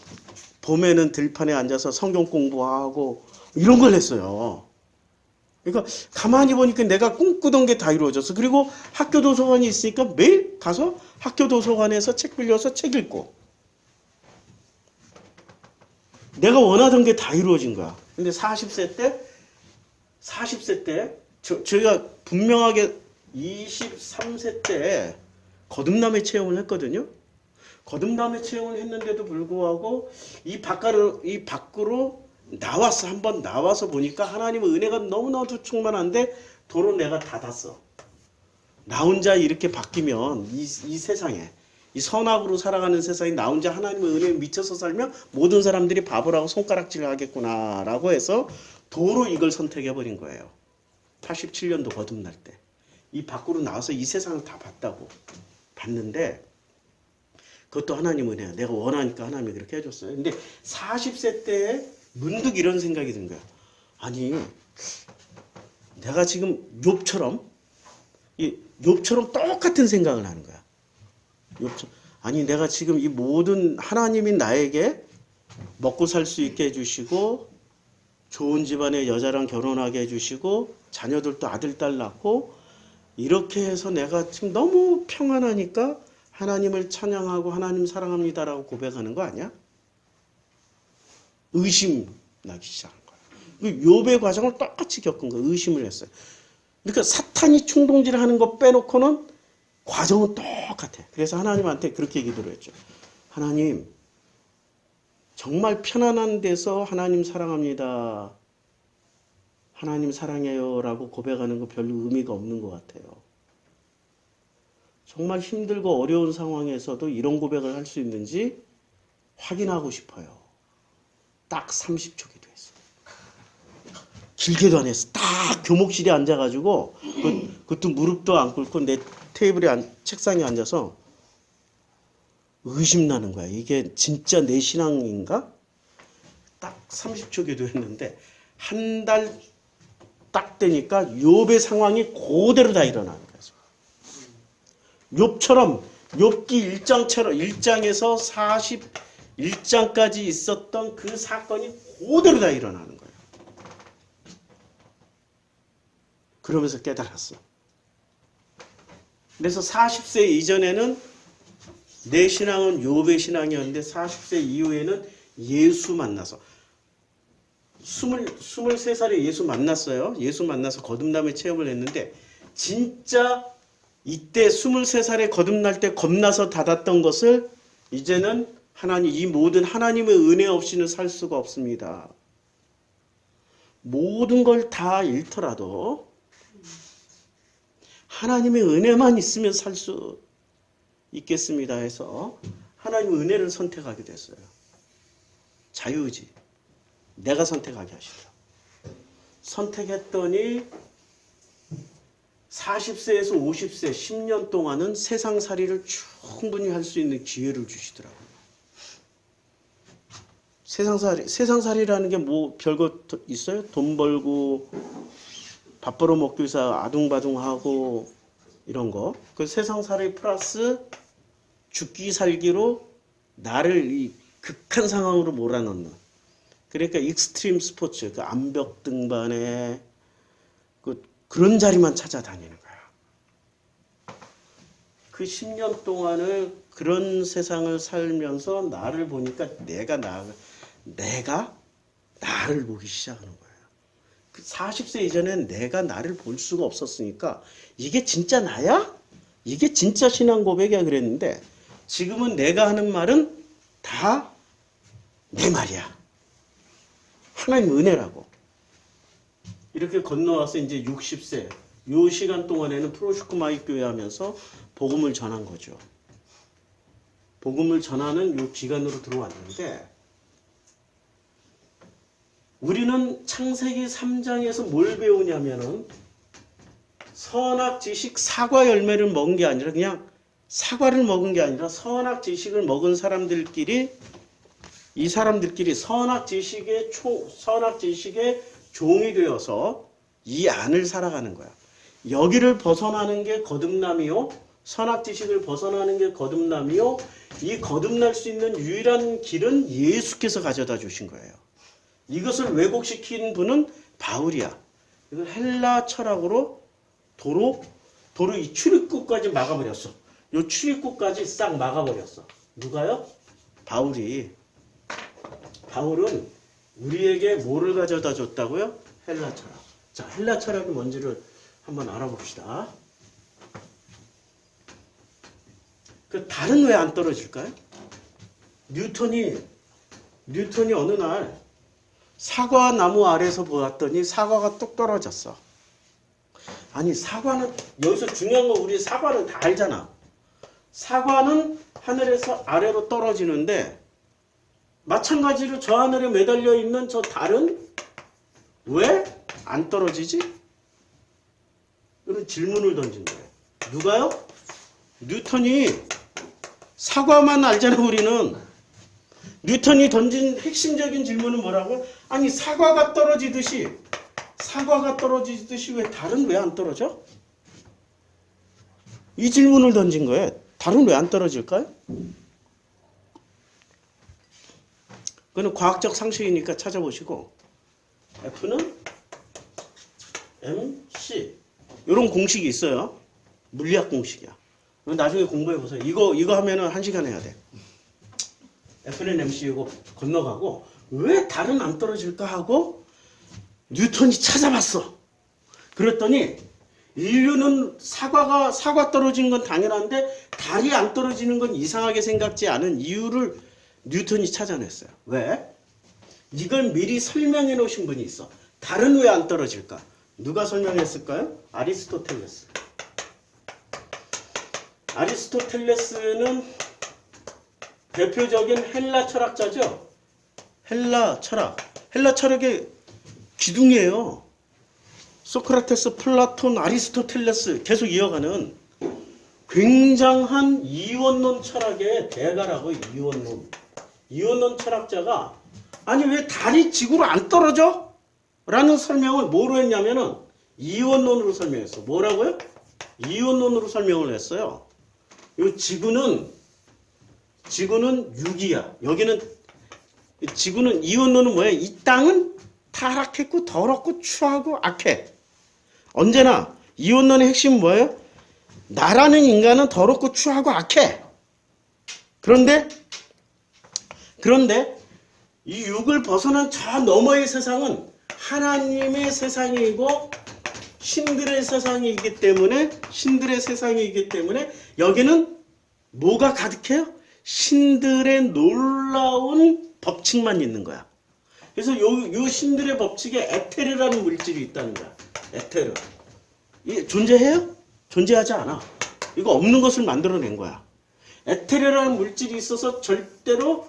봄에는 들판에 앉아서 성경 공부하고 이런 걸 했어요. 그러니까 가만히 보니까 내가 꿈꾸던 게 다 이루어졌어. 그리고 학교 도서관이 있으니까 매일 가서 학교 도서관에서 책 빌려서 책 읽고 내가 원하던 게 다 이루어진 거야. 근데 40세 때 저희가 분명하게 23세 때 거듭남의 체험을 했거든요. 거듭남의 체험을 했는데도 불구하고 이 밖으로 나왔어. 한번 나와서 보니까 하나님의 은혜가 너무나도 충만한데 도로 내가 닫았어. 나 혼자 이렇게 바뀌면 이 세상에 이 선악으로 살아가는 세상에 나 혼자 하나님의 은혜에 미쳐서 살면 모든 사람들이 바보라고 손가락질을 하겠구나라고 해서 도로 이걸 선택해버린 거예요. 87년도 거듭날 때. 이 밖으로 나와서 이 세상을 다 봤는데 그것도 하나님 은혜야. 내가 원하니까 하나님이 그렇게 해줬어요. 근데 40세 때에 문득 이런 생각이 든 거야. 아니 내가 지금 욥처럼 똑같은 생각을 하는 거야. 아니 내가 지금 이 모든 하나님이 나에게 먹고 살 수 있게 해주시고 좋은 집안의 여자랑 결혼하게 해주시고 자녀들도 아들 딸 낳고 이렇게 해서 내가 지금 너무 평안하니까 하나님을 찬양하고 하나님 사랑합니다라고 고백하는 거 아니야? 의심 나기 시작한 거야. 욥의 과정을 똑같이 겪은 거야. 의심을 했어요. 그러니까 사탄이 충동질하는 거 빼놓고는 과정은 똑같아. 그래서 하나님한테 그렇게 기도를 했죠. 하나님, 정말 편안한 데서 하나님 사랑합니다. 하나님 사랑해요 라고 고백하는 거 별로 의미가 없는 것 같아요. 정말 힘들고 어려운 상황에서도 이런 고백을 할 수 있는지 확인하고 싶어요. 딱 30초 기도했어요. 길게도 안 했어. 딱 교목실에 앉아가지고 그것도 무릎도 안 꿇고 내 테이블에 책상에 앉아서 의심나는 거야. 이게 진짜 내 신앙인가? 딱 30초 기도했는데 한 달 딱 되니까 욥의 상황이 그대로 다 일어나는 거야. 욥처럼 욥기 1장에서 41장까지 있었던 그 사건이 그대로 다 일어나는 거예요. 그러면서 깨달았어. 그래서 40세 이전에는 내 신앙은 욥의 신앙이었는데 40세 이후에는 예수 만나서 23살에 예수 만났어요. 예수 만나서 거듭남의 체험을 했는데 진짜 이때 23살에 거듭날 때 겁나서 닫았던 것을 이제는 이 모든 하나님의 은혜 없이는 살 수가 없습니다. 모든 걸 다 잃더라도 하나님의 은혜만 있으면 살 수 있겠습니다 해서 하나님의 은혜를 선택하게 됐어요. 자유의지. 내가 선택하게 하시더라고요. 선택했더니 40세에서 50세 10년 동안은 세상살이를 충분히 할 수 있는 기회를 주시더라고요. 세상살이라는 게 뭐 별거 있어요? 돈 벌고 밥 벌어 먹기 위해서 아둥바둥하고 이런 거. 그 세상살이 플러스 죽기 살기로 나를 이 극한 상황으로 몰아넣는. 그러니까 익스트림 스포츠, 그 암벽 등반에 그런 자리만 찾아다니는 거야. 그 10년 동안을 그런 세상을 살면서 나를 보니까 내가 내가 나를 보기 시작하는 거예요. 40세 이전엔 내가 나를 볼 수가 없었으니까 이게 진짜 나야? 이게 진짜 신앙 고백이야 그랬는데 지금은 내가 하는 말은 다 내 말이야. 하나님 은혜라고. 이렇게 건너와서 이제 60세 요 시간 동안에는 프로슈크마이 교회 하면서 복음을 전한 거죠. 복음을 전하는 요 기간으로 들어왔는데 우리는 창세기 3장에서 뭘 배우냐면은 선악 지식 사과 열매를 먹은 게 아니라 그냥 사과를 먹은 게 아니라 선악 지식을 먹은 사람들끼리 이 사람들끼리 선악 지식의 종이 되어서 이 안을 살아가는 거야. 여기를 벗어나는 게 거듭남이요. 선악 지식을 벗어나는 게 거듭남이요. 이 거듭날 수 있는 유일한 길은 예수께서 가져다 주신 거예요. 이것을 왜곡시킨 분은 바울이야. 이걸 헬라 철학으로 도로 이 출입구까지 막아버렸어. 이 출입구까지 싹 막아버렸어. 누가요? 바울은 우리에게 뭐를 가져다 줬다고요? 헬라 철학. 자, 헬라 철학이 뭔지를 한번 알아봅시다. 그 달은 왜 안 떨어질까요? 뉴턴이 어느 날 사과 나무 아래서 보았더니 사과가 뚝 떨어졌어. 아니 사과는 여기서 중요한 건 우리 사과는 다 알잖아. 사과는 하늘에서 아래로 떨어지는데 마찬가지로 저 하늘에 매달려 있는 저 달은 왜 안 떨어지지? 이런 질문을 던진 거예요. 누가요? 뉴턴이 사과만 알잖아 우리는. 뉴턴이 던진 핵심적인 질문은 뭐라고? 아니 사과가 떨어지듯이 왜 달은 왜 안 떨어져? 이 질문을 던진 거예요. 달은 왜 안 떨어질까요? 그건 과학적 상식이니까 찾아보시고 F는 MC 이런 공식이 있어요. 물리학 공식이야. 나중에 공부해보세요. 이거 하면은 1시간 해야 돼. F는 MC 이거 건너가고 왜 달은 안 떨어질까 하고 뉴턴이 찾아봤어. 그랬더니 인류는 사과 떨어진 건 당연한데 달이 안 떨어지는 건 이상하게 생각지 않은 이유를 뉴턴이 찾아냈어요. 왜? 이걸 미리 설명해 놓으신 분이 있어. 달은 왜 안 떨어질까? 누가 설명했을까요? 아리스토텔레스. 아리스토텔레스는 대표적인 헬라 철학자죠. 헬라 철학의 기둥이에요. 소크라테스, 플라톤, 아리스토텔레스 계속 이어가는 굉장한 이원론 철학의 대가라고. 이원론 철학자가 아니 왜 달이 지구로 안 떨어져? 라는 설명을 뭐로 했냐면은 이원론으로 설명했어. 뭐라고요? 이원론으로 설명을 했어요. 이 지구는 육이야. 여기는 지구는 이원론은 뭐야? 이 땅은 타락했고 더럽고 추하고 악해. 언제나 이원론의 핵심은 뭐예요? 나라는 인간은 더럽고 추하고 악해. 그런데 이 육을 벗어난 저 너머의 세상은 하나님의 세상이고 신들의 세상이기 때문에 여기는 뭐가 가득해요? 신들의 놀라운 법칙만 있는 거야. 그래서 요 신들의 법칙에 에테르라는 물질이 있다는 거야. 에테르. 이게 존재해요? 존재하지 않아. 이거 없는 것을 만들어낸 거야. 에테르라는 물질이 있어서 절대로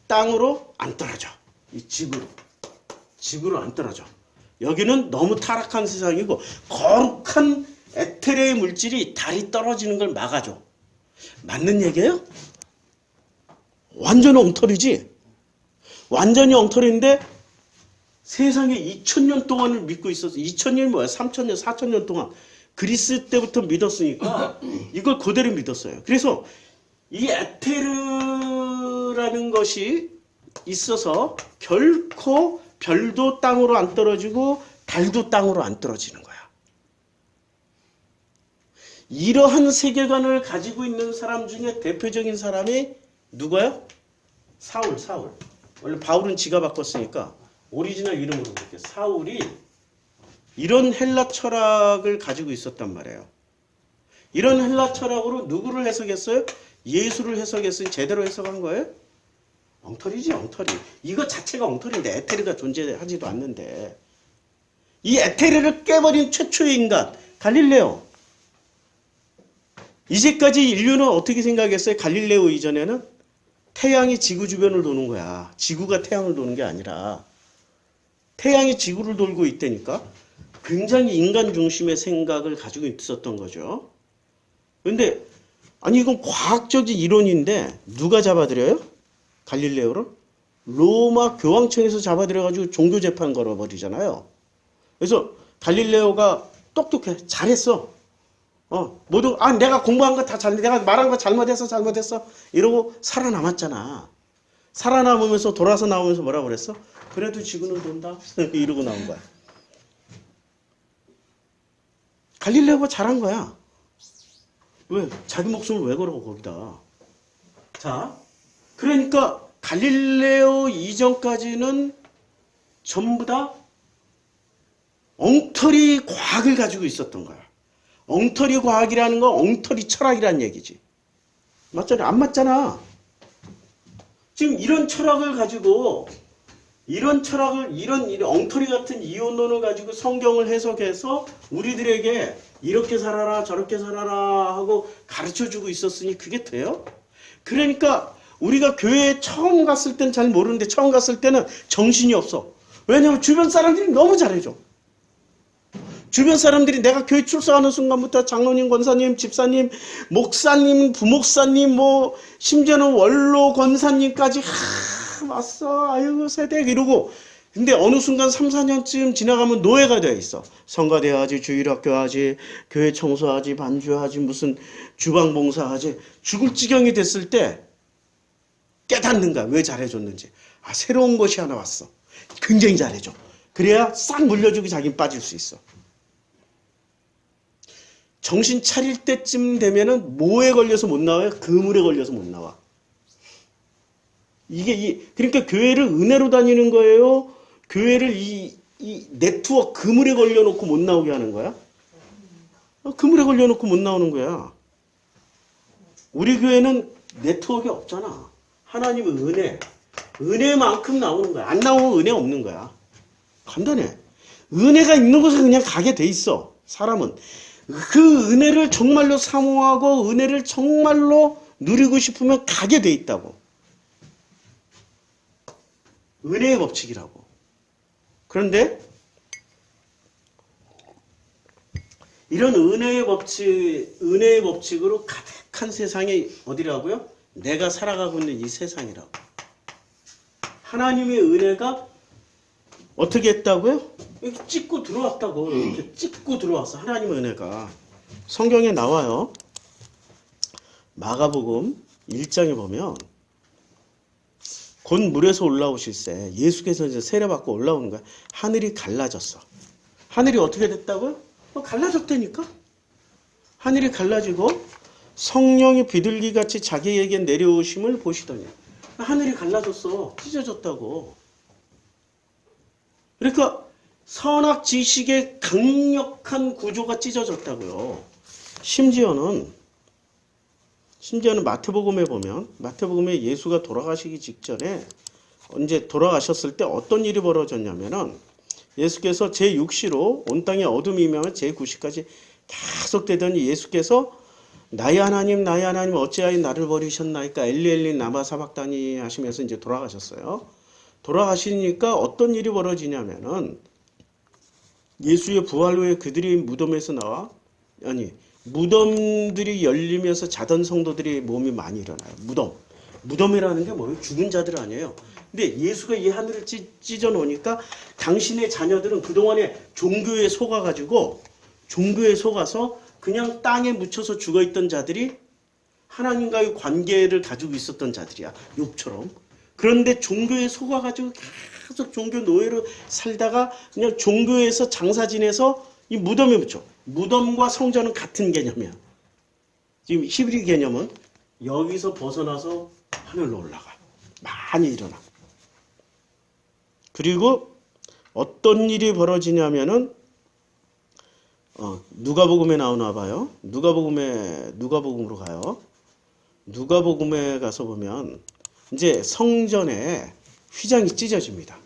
땅으로 안 떨어져. 이 지구로 안 떨어져. 여기는 너무 타락한 세상이고 거룩한 에테르의 물질이 달이 떨어지는 걸 막아줘. 맞는 얘기예요? 완전 엉터리지? 완전히 엉터리인데 세상에 2000년 동안을 믿고 있었어. 2000년 뭐야? 3000년, 4000년 동안 그리스 때부터 믿었으니까 이걸 그대로 믿었어요. 그래서 이 에테르라는 것이 있어서 결코 별도 땅으로 안 떨어지고 달도 땅으로 안 떨어지는 거야. 이러한 세계관을 가지고 있는 사람 중에 대표적인 사람이 누구예요? 사울. 원래 바울은 지가 바꿨으니까 오리지널 이름으로 볼게요. 사울이 이런 헬라 철학을 가지고 있었단 말이에요. 이런 헬라 철학으로 누구를 해석했어요? 예수를 해석했으니 제대로 해석한 거예요? 엉터리지, 엉터리. 이거 자체가 엉터리인데 에테르가 존재하지도 않는데. 이 에테르를 깨버린 최초의 인간, 갈릴레오. 이제까지 인류는 어떻게 생각했어요? 갈릴레오 이전에는 태양이 지구 주변을 도는 거야. 지구가 태양을 도는 게 아니라 태양이 지구를 돌고 있다니까. 굉장히 인간 중심의 생각을 가지고 있었던 거죠. 그런데 아니 이건 과학적인 이론인데 누가 잡아들여요? 갈릴레오를? 로마 교황청에서 잡아들여가지고 종교 재판 걸어버리잖아요. 그래서 갈릴레오가 똑똑해. 잘했어. 모두 내가 공부한 거 다 내가 말한 거 잘못했어 이러고 살아남았잖아. 살아남으면서 돌아서 나오면서 뭐라고 그랬어? 그래도 지구는 돈다 이러고 나온 거야. 갈릴레오가 잘한 거야. 왜? 자기 목숨을 왜 걸어 거기다. 자, 그러니까 갈릴레오 이전까지는 전부 다 엉터리 과학을 가지고 있었던 거야. 엉터리 과학이라는 건 엉터리 철학이란 얘기지. 맞잖아? 안 맞잖아. 지금 이런 철학을 가지고 이런 엉터리 같은 이론론을 가지고 성경을 해석해서 우리들에게 이렇게 살아라 저렇게 살아라 하고 가르쳐주고 있었으니 그게 돼요? 그러니까 우리가 교회에 처음 갔을 때는 잘 모르는데 처음 갔을 때는 정신이 없어. 왜냐면 주변 사람들이 너무 잘해줘. 주변 사람들이 내가 교회 출석하는 순간부터 장로님, 권사님, 집사님, 목사님, 부목사님, 심지어는 원로 권사님까지 왔어. 아유 세대 이러고. 근데 어느 순간 3, 4년쯤 지나가면 노예가 되어 있어. 성가대하지, 주일학교하지, 교회 청소하지, 반주하지, 무슨 주방봉사하지. 죽을 지경이 됐을 때 깨닫는 거야. 왜 잘해줬는지. 새로운 것이 하나 왔어. 굉장히 잘해줘. 그래야 싹 물려주고 자기는 빠질 수 있어. 정신 차릴 때쯤 되면은 뭐에 걸려서 못 나와요? 그물에 걸려서 못 나와. 그러니까 교회를 은혜로 다니는 거예요? 교회를 이 네트워크 그물에 걸려놓고 못 나오게 하는 거야? 그물에 걸려놓고 못 나오는 거야. 우리 교회는 네트워크가 없잖아. 하나님의 은혜만큼 나오는 거야. 안 나오면 은혜 없는 거야. 간단해. 은혜가 있는 곳에 그냥 가게 돼 있어. 사람은. 그 은혜를 정말로 사모하고 은혜를 정말로 누리고 싶으면 가게 돼 있다고. 은혜의 법칙이라고. 그런데 이런 은혜의 법칙으로 가득한 세상이 어디라고요? 내가 살아가고 있는 이 세상이라고. 하나님의 은혜가 어떻게 했다고요? 이렇게 찍고 들어왔다고. 이렇게 찍고 들어왔어. 하나님의 은혜가. 성경에 나와요. 마가복음 1장에 보면 곧 물에서 올라오실새 예수께서 이제 세례받고 올라오는 거야. 하늘이 갈라졌어. 하늘이 어떻게 됐다고요? 갈라졌다니까. 하늘이 갈라지고 성령이 비둘기같이 자기에게 내려오심을 보시더니 하늘이 갈라졌어. 찢어졌다고. 그러니까 선악지식의 강력한 구조가 찢어졌다고요. 심지어는 마태복음에 보면 마태복음에 예수가 돌아가시기 직전에 언제 돌아가셨을 때 어떤 일이 벌어졌냐면은 예수께서 제6시로 온 땅에 어둠이 임하면 제9시까지 계속 되더니 예수께서 나의 하나님 어찌하여 나를 버리셨나이까 엘리 라마 사박다니 하시면서 이제 돌아가셨어요. 돌아가시니까 어떤 일이 벌어지냐면은 예수의 부활 후에 그들이 무덤에서 나와 무덤들이 열리면서 자던 성도들이 몸이 많이 일어나요. 무덤이라는 게 뭐예요? 죽은 자들 아니에요. 근데 예수가 이 하늘을 찢어 놓으니까 당신의 자녀들은 그동안에 종교에 속아서 그냥 땅에 묻혀서 죽어있던 자들이 하나님과의 관계를 가지고 있었던 자들이야. 욥처럼. 그런데 종교에 속아가지고 계속 종교 노예로 살다가 그냥 종교에서 장사 지내서 이 무덤에 묻혀. 무덤과 성전은 같은 개념이야. 지금 히브리 개념은 여기서 벗어나서 하늘로 올라가. 많이 일어나. 그리고 어떤 일이 벌어지냐면은 누가복음에 나오나 봐요. 누가복음으로 가요. 누가복음에 가서 보면 이제 성전에 휘장이 찢어집니다.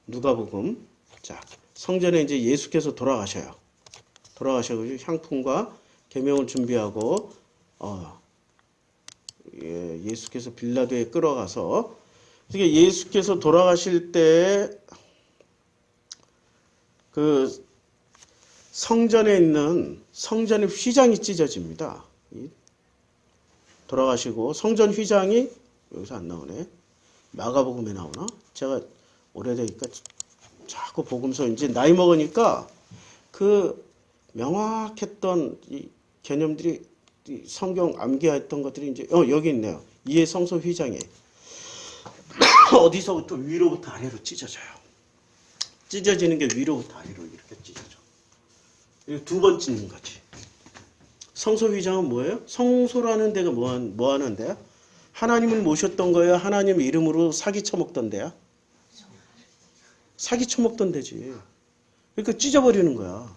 누가복음. 자, 성전에 이제 예수께서 돌아가셔요. 돌아가셔가지고 향품과 계명을 준비하고 예수께서 빌라도에 끌어가서 예수께서 돌아가실 때 그 성전에 있는 성전의 휘장이 찢어집니다. 돌아가시고 성전 휘장이 여기서 안 나오네. 마가복음에 나오나? 제가 오래되니까 자꾸 복음서 이제 나이 먹으니까 그 명확했던 이 개념들이 이 성경 암기했던 것들이 이제 여기 있네요. 이에 성소 휘장이 어디서부터 위로부터 아래로 찢어져요. 찢어지는 게 위로부터 아래로 이렇게 찢어져. 두 번 찢는 거지. 성소 휘장은 뭐예요? 성소라는 데가 뭐 하는 데야? 하나님을 모셨던 거예요? 하나님 이름으로 사기 쳐먹던 데야? 사기 쳐먹던 데지. 그러니까 찢어버리는 거야.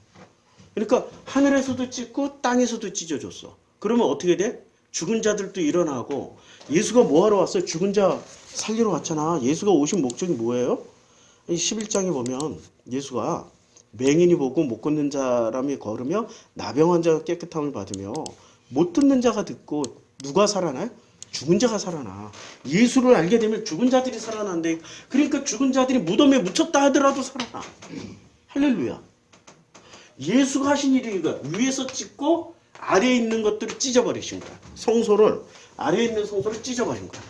그러니까 하늘에서도 찢고 땅에서도 찢어졌어. 그러면 어떻게 돼? 죽은 자들도 일어나고 예수가 뭐하러 왔어요? 죽은 자 살리러 왔잖아. 예수가 오신 목적이 뭐예요? 11장에 보면 예수가 맹인이 보고 못 걷는 사람이 걸으며 나병 환자가 깨끗함을 받으며 못 듣는 자가 듣고 누가 살아나요? 죽은 자가 살아나. 예수를 알게 되면 죽은 자들이 살아난대. 그러니까 죽은 자들이 무덤에 묻혔다 하더라도 살아나. 할렐루야. 예수가 하신 일이 이거야. 위에서 찢고 아래에 있는 것들을 찢어버리신 거야. 성소를 아래에 있는 성소를 찢어버린 거야.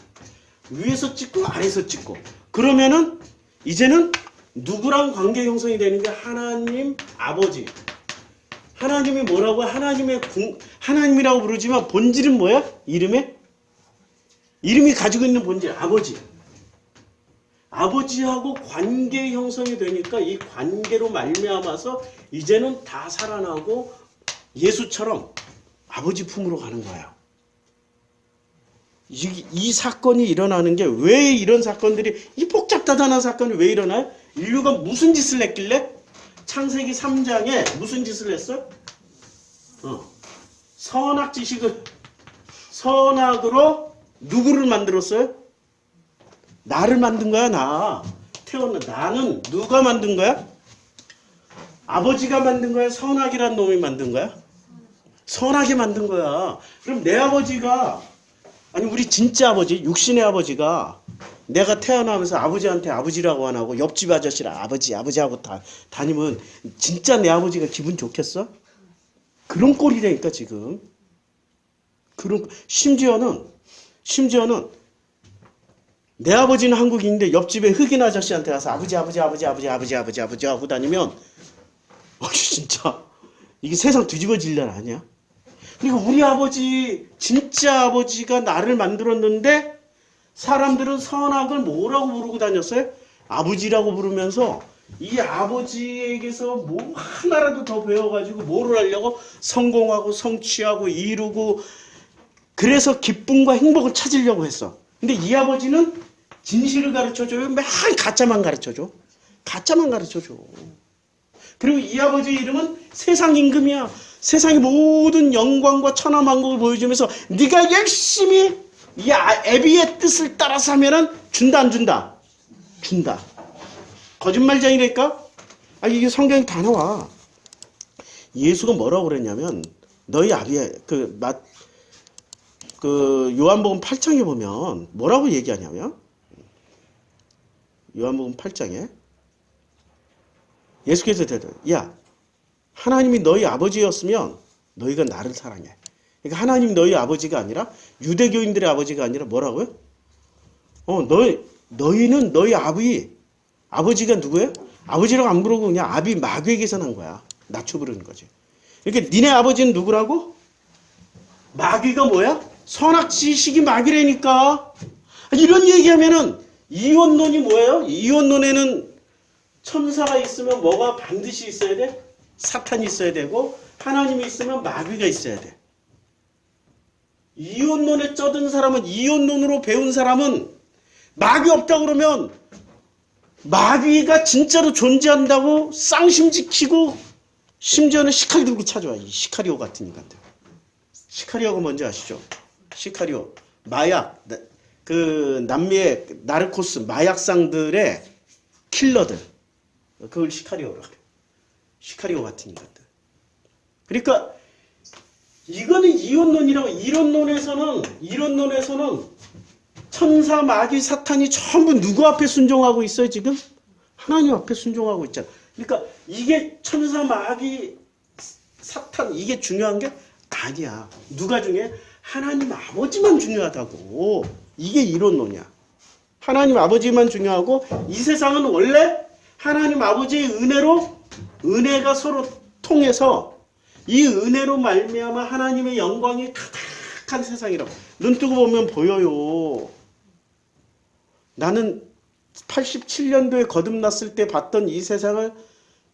위에서 찢고 아래에서 찢고. 그러면은 이제는 누구랑 관계 형성이 되는 게 하나님 아버지. 하나님이 뭐라고? 하나님이라고 부르지만 본질은 뭐야? 이름이 가지고 있는 본질 아버지. 아버지하고 관계 형성이 되니까 이 관계로 말미암아서 이제는 다 살아나고 예수처럼 아버지 품으로 가는 거예요. 이 사건이 일어나는 게 왜 이런 사건들이 이 복잡다단한 사건이 왜 일어나요? 인류가 무슨 짓을 했길래? 창세기 3장에 무슨 짓을 했어? 선악으로 누구를 만들었어요? 나를 만든 거야. 나는 누가 만든 거야? 아버지가 만든 거야? 선악이란 놈이 만든 거야? 선악이 만든 거야. 그럼 내 아버지가 우리 진짜 아버지, 육신의 아버지가 내가 태어나면서 아버지한테 아버지라고 안 하고 옆집 아저씨랑 아버지하고 다니면 진짜 내 아버지가 기분 좋겠어? 그런 꼴이라니까 지금. 심지어는 내 아버지는 한국인인데 옆집에 흑인 아저씨한테 가서 아버지 하고 다니면 진짜 이게 세상 뒤집어질 일 아니야? 그리고 우리 아버지, 진짜 아버지가 나를 만들었는데 사람들은 선악을 뭐라고 부르고 다녔어요? 아버지라고 부르면서 이 아버지에게서 뭐 하나라도 더 배워가지고 뭐를 하려고? 성공하고 성취하고 이루고 그래서 기쁨과 행복을 찾으려고 했어. 근데 이 아버지는 진실을 가르쳐줘요? 맨 가짜만 가르쳐줘. 그리고 이 아버지 이름은 세상 임금이야. 세상의 모든 영광과 천하만국을 보여주면서 네가 열심히 이 애비의 뜻을 따라서 하면은 준다 안 준다? 준다. 거짓말쟁이랄까? 이게 성경에 다 나와. 예수가 뭐라고 그랬냐면 너희 아비의 요한복음 8장에 보면 뭐라고 얘기하냐면 요한복음 8장에 예수께서 대답해. 야, 하나님이 너희 아버지였으면 너희가 나를 사랑해. 그러니까 하나님 너희 아버지가 아니라 유대교인들의 아버지가 아니라 뭐라고요? 너희는 너희 아버지가 누구예요? 아버지라고 안 부르고 그냥 아비 마귀에게서 난 거야. 낮춰 부르는 거지. 그러니까 니네 아버지는 누구라고? 마귀가 뭐야? 선악 지식이 마귀라니까. 이런 얘기하면은 이원론이 뭐예요? 이원론에는 천사가 있으면 뭐가 반드시 있어야 돼? 사탄이 있어야 되고 하나님이 있으면 마귀가 있어야 돼. 이원론에 쩌든 사람은 이원론으로 배운 사람은 마귀 없다고 그러면 마귀가 진짜로 존재한다고 쌍심지키고 심지어는 시칼 들고 찾아와. 이 시카리오 같은 인간들. 시카리오가 뭔지 아시죠? 시카리오. 마약. 그 남미의 나르코스 마약상들의 킬러들. 그걸 시카리오라고 그래요. 시카리오 같은 인간들. 그러니까 이거는 이론론에서는 천사, 마귀, 사탄이 전부 누구 앞에 순종하고 있어요, 지금? 하나님 앞에 순종하고 있잖아. 그러니까 이게 천사, 마귀, 사탄, 이게 중요한 게 아니야. 누가 중요해? 하나님 아버지만 중요하다고. 이게 이론론이야. 하나님 아버지만 중요하고, 이 세상은 원래 하나님 아버지의 은혜가 서로 통해서 이 은혜로 말미암아 하나님의 영광이 가득한 세상이라고. 눈 뜨고 보면 보여요. 나는 87년도에 거듭났을 때 봤던 이 세상을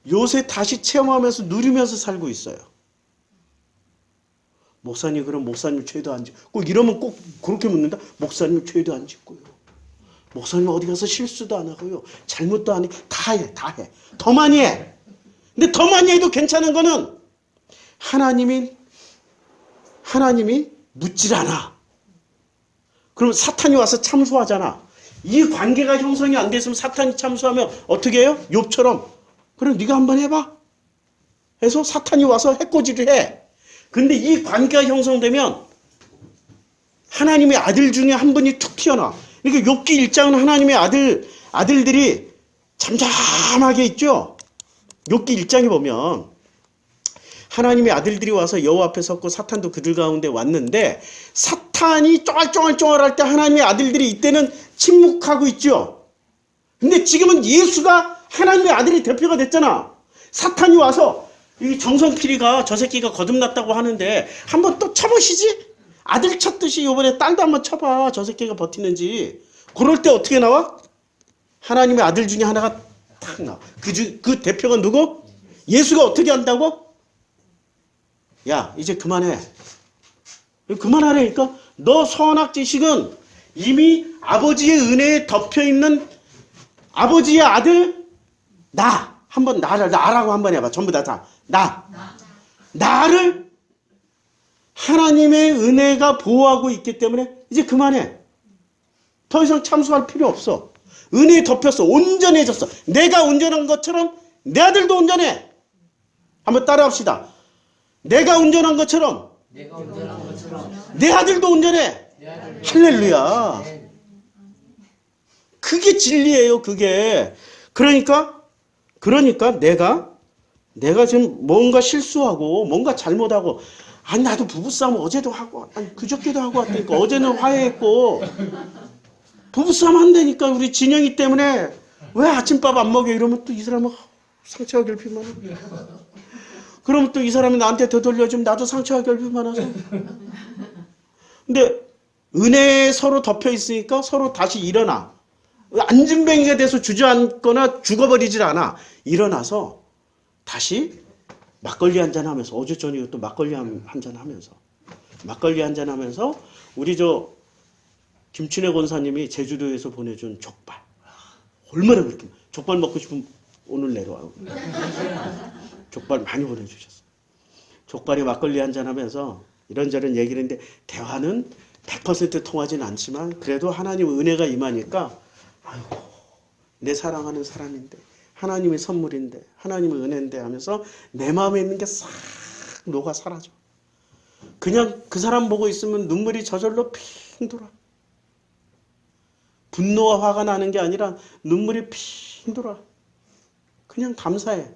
요새 다시 체험하면서 누리면서 살고 있어요. 목사님, 그럼 목사님 죄도 안 짓고, 꼭 이러면 꼭 그렇게 묻는다? 목사님 죄도 안 짓고요. 목사님 어디 가서 실수도 안 하고요. 잘못도 안 해. 다 해. 더 많이 해. 근데 더 많이 해도 괜찮은 거는 하나님이 묻질 않아. 그럼 사탄이 와서 참소하잖아. 이 관계가 형성이 안 됐으면 사탄이 참소하면 어떻게 해요? 욥처럼. 그럼 네가 한번 해봐. 해서 사탄이 와서 해코지를 해. 근데 이 관계가 형성되면 하나님의 아들 중에 한 분이 툭 튀어나와. 그러니까 욥기 1장은 하나님의 아들들이 잠잠하게 있죠. 욥기 1장에 보면 하나님의 아들들이 와서 여호와 앞에 섰고 사탄도 그들 가운데 왔는데 사탄이 쫑알쫑알할 때 하나님의 아들들이 이때는 침묵하고 있죠. 근데 지금은 예수가 하나님의 아들이 대표가 됐잖아. 사탄이 와서 이 정성필이가 저 새끼가 거듭났다고 하는데 한번 또 쳐보시지? 아들 쳤듯이 이번에 딸도 한번 쳐봐. 저 새끼가 버티는지. 그럴 때 어떻게 나와? 하나님의 아들 중에 하나가 탁 나와. 그 대표가 누구? 예수가 어떻게 한다고? 야, 이제 그만해. 그만하라니까? 너 선악지식은 이미 아버지의 은혜에 덮여있는 아버지의 아들 한번 나라고 한번 해봐. 전부 다 나를 하나님의 은혜가 보호하고 있기 때문에 이제 그만해. 더 이상 참수할 필요 없어. 은혜에 덮였어. 온전해졌어. 내가 온전한 것처럼 내 아들도 온전해. 한번 따라합시다. 내가 온전한 것처럼 내 아들도 온전해. 할렐루야. 그게 진리예요. 그게. 그러니까 내가 지금 뭔가 실수하고 뭔가 잘못하고, 아니 나도 부부싸움 어제도 하고, 아니 그저께도 하고 왔다니까. 어제는 화해했고 부부싸움 한다니까. 우리 진영이 때문에 왜 아침밥 안 먹여 이러면 또 이 사람은 상처가 결핍만 하고, 그러면 또 이 사람이 나한테 되돌려주면 나도 상처가 결핍만 하고. 근데 은혜에 서로 덮여 있으니까 서로 다시 일어나. 안진뱅이가 돼서 주저앉거나 죽어버리질 않아. 일어나서 다시 막걸리 한잔 하면서, 어제 저녁에 또 막걸리 한잔 하면서 우리 저 김춘혜 권사님이 제주도에서 보내준 족발. 얼마나 그렇게 족발 먹고 싶으면 오늘 내려와요. 족발 많이 보내주셨어요. 족발에 막걸리 한잔 하면서 이런저런 얘기를 했는데 대화는 100% 통하진 않지만 그래도 하나님 은혜가 임하니까, 아이고 내 사랑하는 사람인데 하나님의 선물인데 하나님의 은혜인데 하면서 내 마음에 있는 게 싹 녹아 사라져. 그냥 그 사람 보고 있으면 눈물이 저절로 핑 돌아. 분노와 화가 나는 게 아니라 눈물이 핑 돌아. 그냥 감사해.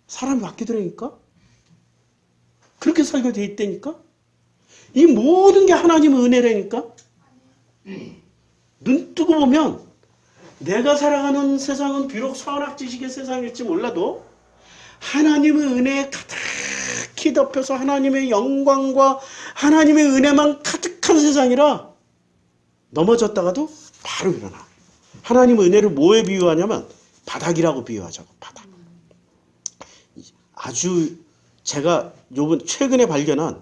사람이 바뀌더라니까. 그렇게 살게 돼 있다니까. 이 모든 게 하나님의 은혜라니까. 눈 뜨고 보면 내가 살아가는 세상은 비록 선악지식의 세상일지 몰라도 하나님의 은혜에 가득히 덮여서 하나님의 영광과 하나님의 은혜만 가득한 세상이라 넘어졌다가도 바로 일어나. 하나님의 은혜를 뭐에 비유하냐면 바닥이라고 비유하자고. 바닥. 아주 제가 요번 최근에 발견한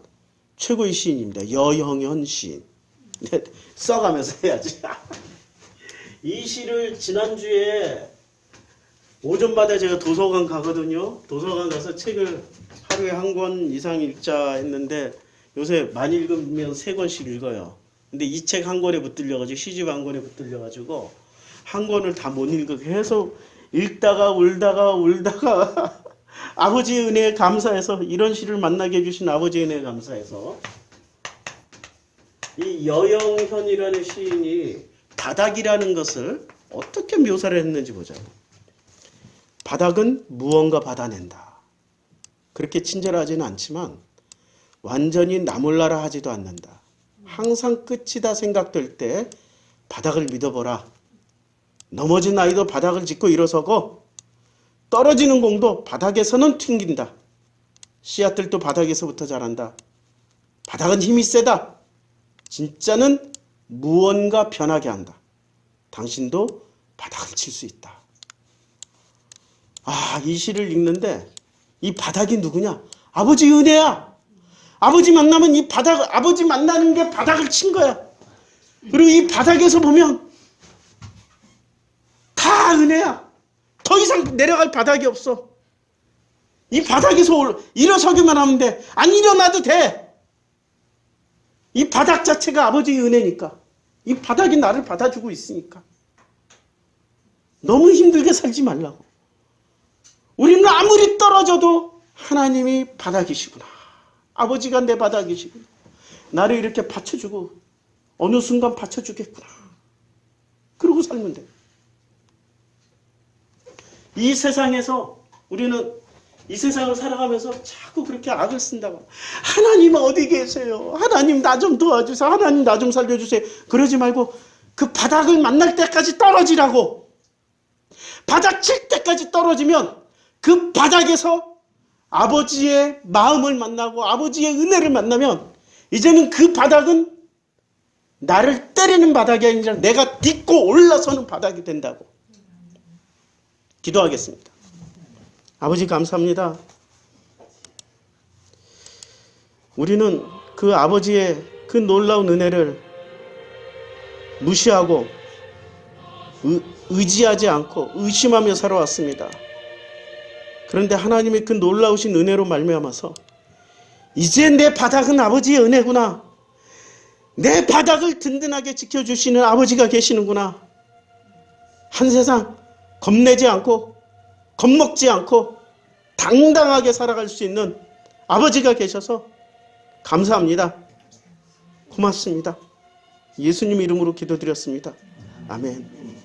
최고의 시인입니다. 여형현 시인. 써가면서 해야지. 이 시를 지난주에 오전마다 제가 도서관 가거든요. 도서관 가서 책을 하루에 한 권 이상 읽자 했는데 요새 많이 읽으면 3권씩 읽어요. 근데 이 책 한 권에 붙들려가지고 시집 한 권에 붙들려가지고 한 권을 다 못 읽고 계속 읽다가 울다가 아버지의 은혜에 감사해서 이런 시를 만나게 해주신 아버지의 은혜에 감사해서 이 여영현이라는 시인이 바닥이라는 것을 어떻게 묘사를 했는지 보자요. 바닥은 무언가 받아낸다. 그렇게 친절하지는 않지만 완전히 나몰라라 하지도 않는다. 항상 끝이다 생각될 때 바닥을 믿어보라. 넘어진 아이도 바닥을 짚고 일어서고 떨어지는 공도 바닥에서는 튕긴다. 씨앗들도 바닥에서부터 자란다. 바닥은 힘이 세다. 진짜는 무언가 변하게 한다. 당신도 바닥을 칠 수 있다. 이 시를 읽는데 이 바닥이 누구냐? 아버지 은혜야. 아버지 만나면 이 바닥, 아버지 만나는 게 바닥을 친 거야. 그리고 이 바닥에서 보면 다 은혜야. 더 이상 내려갈 바닥이 없어. 이 바닥에서 일어서기만 하면 돼. 안 일어나도 돼. 이 바닥 자체가 아버지의 은혜니까. 이 바닥이 나를 받아주고 있으니까. 너무 힘들게 살지 말라고. 우리는 아무리 떨어져도 하나님이 바닥이시구나. 아버지가 내 바닥이시구나. 나를 이렇게 받쳐주고 어느 순간 받쳐주겠구나. 그러고 살면 돼. 이 세상에서 우리는 이 세상을 살아가면서 자꾸 그렇게 악을 쓴다고. 하나님 어디 계세요? 하나님 나 좀 도와주세요. 하나님 나 좀 살려주세요. 그러지 말고 그 바닥을 만날 때까지 떨어지라고. 바닥 칠 때까지 떨어지면 그 바닥에서 아버지의 마음을 만나고 아버지의 은혜를 만나면 이제는 그 바닥은 나를 때리는 바닥이 아니라 내가 딛고 올라서는 바닥이 된다고. 기도하겠습니다. 아버지 감사합니다. 우리는 그 아버지의 그 놀라운 은혜를 무시하고 의지하지 않고 의심하며 살아왔습니다. 그런데 하나님의 그 놀라우신 은혜로 말미암아서 이제 내 바닥은 아버지의 은혜구나. 내 바닥을 든든하게 지켜주시는 아버지가 계시는구나. 한 세상 겁내지 않고 겁먹지 않고 당당하게 살아갈 수 있는 아버지가 계셔서 감사합니다. 고맙습니다. 예수님 이름으로 기도드렸습니다. 아멘.